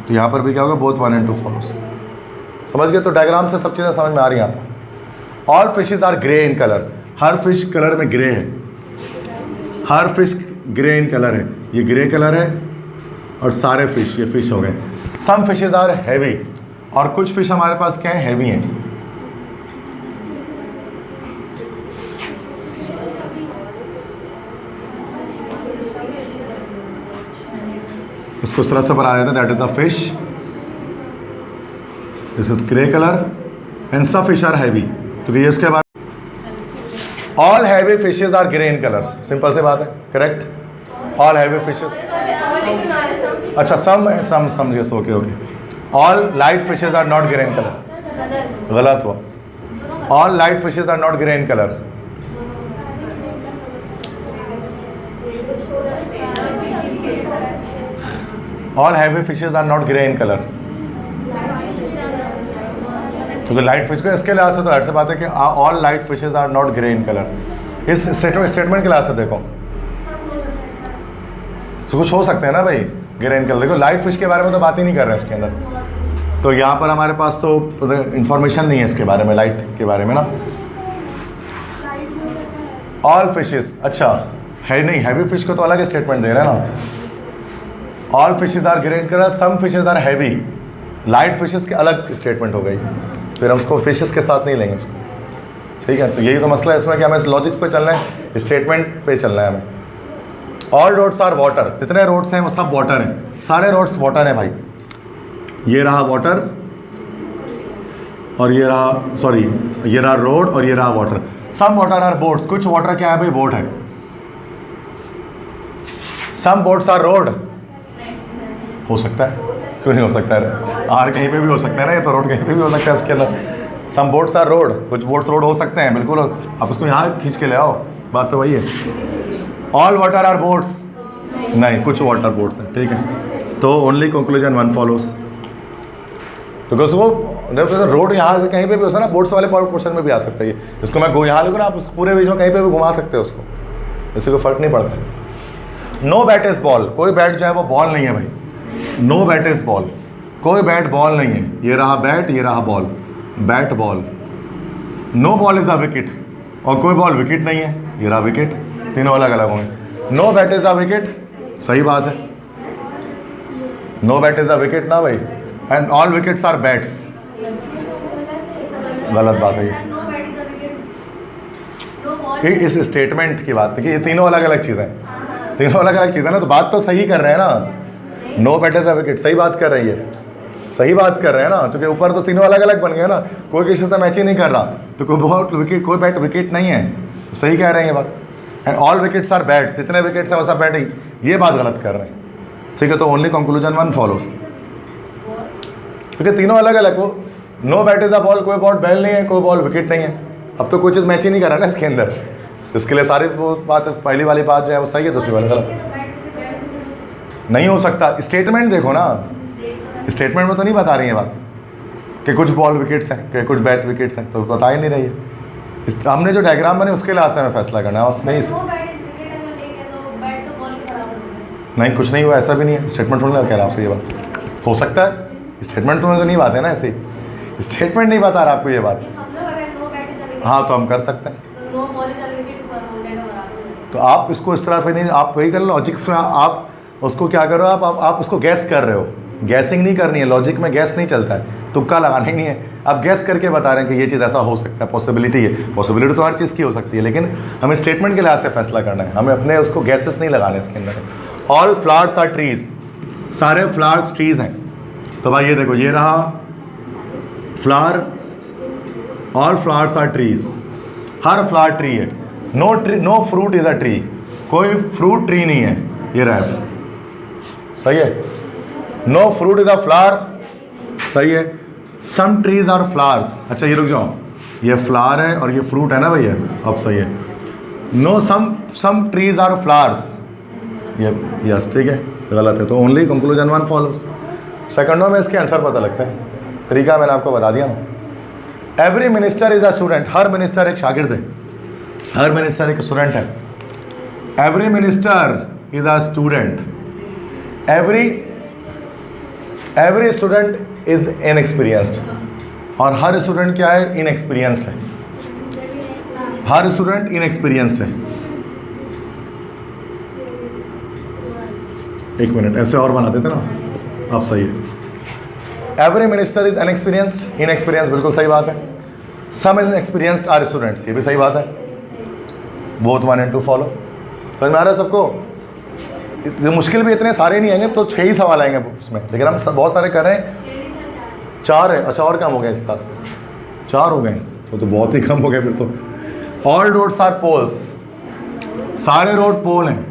तो यहाँ पर भी क्या होगा, बोथ 1 and 2 फॉलोस। समझ गए? तो डायग्राम से सब चीज़ें समझ में आ रही हैं आपको। All fishes are grey in colour, हर फिश कलर में ग्रे है, हर फिश ग्रे इन कलर है, ये ग्रे कलर है, और सारे फिश, ये फिश हो गए। सम फिशेज आर हैवी, और कुछ फिश हमारे पास क्या है, हैवी हैं। इसको इस तरह से बनाया जाता है, that is a fish, this is grey colour, and some fish are heavy, क्योंकि ये इसके बाद all heavy fishes are grey in colour. Simple सी बात है, करेक्ट। ऑल हैवी फिशेज, अच्छा some yes, okay. All light fishes are not grey in colour, गलत हुआ। All light fishes are not grey in colour. All heavy fishes are not grey in colour, क्योंकि light fish को इसके लिहाज से तो ऐसे बात है कि all light fishes are not grey in colour. इस स्टेटमेंट के लिहाज से देखो, तो कुछ हो सकते हैं ना भाई ग्रे इन कलर। देखो लाइट फिश के बारे में तो बात ही नहीं कर रहे हैं उसके अंदर, तो यहाँ पर हमारे पास तो इंफॉर्मेशन नहीं है इसके बारे में, लाइट के बारे में ना। ऑल फिशेज, अच्छा है नहीं, हैवी फिश को तो अलग स्टेटमेंट दे रहे हैं ना। All fishes are grey in colour, some fishes are heavy, light fishes के अलग स्टेटमेंट हो गई, फिर हम उसको फिशेस के साथ नहीं लेंगे उसको, ठीक है। तो यही तो मसला है इसमें कि हमें इस लॉजिक्स पे चलना है, स्टेटमेंट पे चलना है हमें। ऑल रोड्स आर वाटर, जितने रोड्स हैं वो सब वाटर हैं, सारे रोड्स वाटर हैं भाई। ये रहा वाटर, और ये रहा, सॉरी ये रहा रोड, और ये रहा water. Some water are boats, कुछ वाटर क्या है भाई, बोट है। सम बोट्स आर रोड, हो सकता है, क्यों नहीं हो सकता है, आर कहीं पे भी हो सकता है ना, ये तो रोड कहीं पे भी हो सकता है इसके अंदर। सम बोट्स आर रोड, कुछ बोट्स रोड हो सकते हैं, बिल्कुल। आप उसको यहाँ खींच के ले आओ, बात तो वही है। ऑल वाटर आर बोट्स, नहीं, कुछ वाटर बोट्स हैं, ठीक है। तो ओनली कंक्लूजन 1 फॉलोस, बिकॉज वो रोड यहाँ से कहीं पे भी हो सकता है ना, बोट्स वाले पोर्शन में भी आ सकता है। इसको मैं यहाँ लूँगा ना, आप पूरे बीच में कहीं पे भी घुमा सकते हो उसको, इससे कोई फर्क नहीं पड़ता। नो बैट इज बॉल, कोई बैट जो है वो बॉल नहीं है भाई। नो बैट इज बॉल, कोई बैट बॉल नहीं है। ये रहा बैट, ये रहा ball, bat ball. No ball is a wicket, और कोई बॉल विकेट नहीं है, ये रहा विकेट, तीनों अलग अलग होंगे। No bat is a wicket, सही बात है, no bat is a wicket ना भाई। And all wickets are bats, गलत बात है ये इस स्टेटमेंट की बात है कि ये तीनों अलग अलग चीज़ें, तीनों अलग अलग चीज़ें ना, तो बात तो सही कर रहे हैं ना। No bat is a wicket, सही बात कर रही है, सही बात कर रहे हैं ना, क्योंकि ऊपर तो तीनों अलग अलग बन गए ना, कोई किसी से मैच ही नहीं कर रहा, तो कोई बहुत विकेट, कोई बैट विकेट नहीं है, तो सही कह रहे हैं ये बात। And all wickets are bats, इतने विकेट्स हैं वो सब बैट ही, ये बात गलत कर रहे हैं, ठीक है। तो ओनली कंक्लूजन 1 फॉलोस, क्योंकि तीनों अलग अलग। वो no bat is a ball, कोई बॉल बैल नहीं है, कोई बॉल विकेट नहीं है। अब तो कोई चीज़ मैच ही नहीं कर रहा है ना इसके अंदर, इसके लिए सारी वो बात, पहली वाली बात जो है वो सही है, दूसरी वाली गलत नहीं हो सकता। स्टेटमेंट देखो ना, स्टेटमेंट में तो नहीं बता रही है बात कि कुछ बॉल विकेट्स हैं, कि कुछ बैट विकेट्स हैं, तो बता ही नहीं रही है। हमने जो डायग्राम बने उसके लिहाज से हमें फैसला करना है, नहीं नहीं कुछ नहीं हुआ, ऐसा भी नहीं है। स्टेटमेंट थोड़ा कह रहा आपसे ये बात, हो सकता है स्टेटमेंट तो नहीं बात है ना, ऐसे स्टेटमेंट नहीं बता रहा आपको ये बात। हाँ तो हम कर सकते हैं, तो आप इसको इस तरह पे नहीं, आप वही कर लो लॉजिक्स में, आप उसको क्या करो, आप उसको गैस कर रहे हो, गैसिंग नहीं करनी है, लॉजिक में गैस नहीं चलता है, तुक्का लगाना ही नहीं है, आप गैस करके बता रहे हैं कि ये चीज़ ऐसा हो सकता है, पॉसिबिलिटी है। पॉसिबिलिटी तो हर चीज़ की हो सकती है, लेकिन हमें स्टेटमेंट के लिहाज से फैसला करना है, हमें अपने उसको गैसेस नहीं लगाने इसके अंदर। ऑल फ्लावर्स आर ट्रीज, सारे फ्लावर्स ट्रीज हैं। तो भाई ये देखो, ये रहा flower all flowers are trees, हर फ्लावर ट्री है। No tree, no fruit is a tree, कोई फ्रूट ट्री नहीं है। ये रहा F, सही है। No fruit is a flower, सही है। सम ट्रीज आर फ्लावर्स, अच्छा ये रुक जाओ, ये फ्लावर है और ये फ्रूट है ना भैया, अब सही है। No some trees are flowers, ये यस ठीक है, गलत है तो ओनली कंक्लूजन 1 फॉलोज। सेकंडों में इसके आंसर पता लगते हैं, तरीका मैंने आपको बता दिया ना। Every minister is a student, her minister एक शागिर्द है, हर मिनिस्टर एक स्टूडेंट है। Every minister is a student, every student is inexperienced, और हर स्टूडेंट क्या है, इनएक्सपीरियंस्ड है। हर स्टूडेंट इनएक्सपीरियंस्ड है। एक मिनट ऐसे और बना देते ना, अब सही है। Every minister is inexperienced, inexperienced बिल्कुल सही बात है। सम इनएक्सपीरियंस्ड आर स्टूडेंट्स, ये भी सही बात है। Both 1 and 2 follow. समझ में आ रहा है सबको? मुश्किल भी इतने सारे नहीं आएंगे, तो 6 ही सवाल आएंगे उसमें, लेकिन हम बहुत सारे कर रहे हैं। 4 है, अच्छा और कम हो गए इस साल, 4 हो गए, वो तो बहुत ही कम हो गए फिर तो। ऑल रोड्स आर पोल्स, सारे रोड पोल हैं,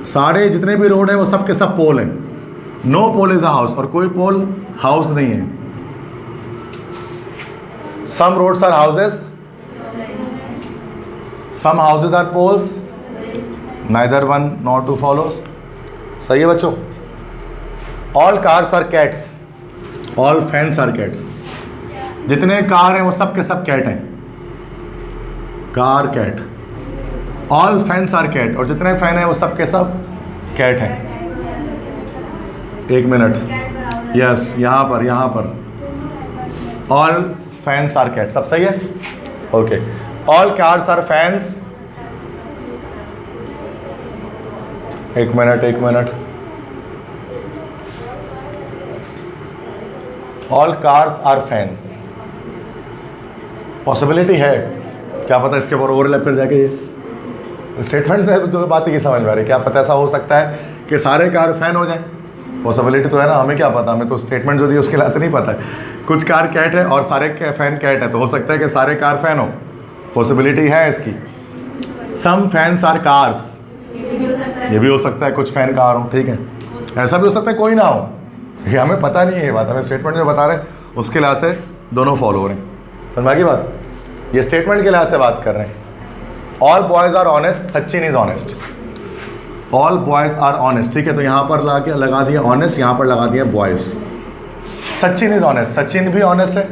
सारे जितने भी रोड हैं वो सब के सब पोल हैं। No pole is a house, और कोई पोल हाउस नहीं है। Some roads are houses, some houses are poles, neither 1 nor 2 follows. सही है बच्चों। All cars are cats, all fans are cats, जितने कार हैं वो सब के सब कैट हैं, car cat. All fans are cat, और जितने फैन हैं वो सब के सब कैट हैं। एक मिनट, यस यहाँ पर ऑल फैंस आर कैट, सब सही है, okay. All cars are fans, एक मिनट, all cars are fans, possibility है, क्या पता इसके ऊपर ओवरलैप कर जाके ये स्टेटमेंट में तो बात ही समझ में आ रही है। क्या पता ऐसा हो सकता है कि सारे कार फैन हो जाए, पॉसिबिलिटी तो है ना, हमें क्या पता, हमें तो स्टेटमेंट जो दी उसके लिए से नहीं पता है। कुछ कार कैट है और सारे फैन कैट है, तो हो सकता है कि सारे कार फैन हो, पॉसिबिलिटी है इसकी। सम फैंस आर कार्स, ये भी हो सकता है कुछ फैन कार हो, ठीक है। ऐसा भी हो सकता है कोई ना हो, ये हमें पता नहीं है, ये बात हमें स्टेटमेंट जो बता रहे हैं उसके लिहाज से दोनों फॉलो हो रहे हैं। समझ की बात, ये स्टेटमेंट के लिहाज से बात कर रहे हैं। All boys are honest, Sachin is honest, all boys are honest, ठीक है। तो यहाँ पर लगा दिया ऑनेस्ट, यहाँ पर लगा दिया boys. Sachin is honest, Sachin भी ऑनेस्ट है।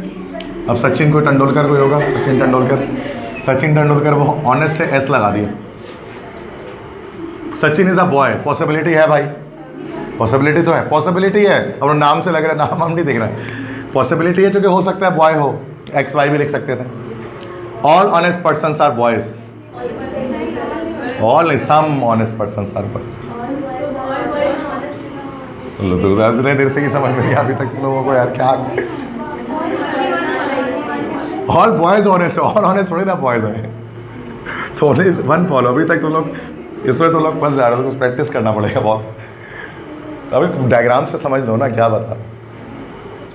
अब सचिन कोई तेंदुलकर कोई होगा, सचिन तेंदुलकर वो ऑनेस्ट है, एस लगा दिया। Sachin is a boy, possibility है भाई, पॉसिबिलिटी तो है, पॉसिबिलिटी है। अब नाम से लग रहा है, नाम हम नहीं देख रहे हैं, पॉसिबिलिटी है क्योंकि हो सकता है बॉय हो, XY भी लिख सकते थे। All honest persons are boys, all नहीं, some honest persons are boys. इतने देर से ही समझ में गया अभी तक लोगों को यार, क्या all boys honest, all honest थोड़ी ना बॉयज है, तो 1 फॉलो। अभी तक तुम लोग इसमें तो लोग फंस जा रहे हो, तो कुछ प्रैक्टिस करना पड़ेगा बहुत। अभी डायग्राम से समझ लो ना क्या बता रहा हूँ।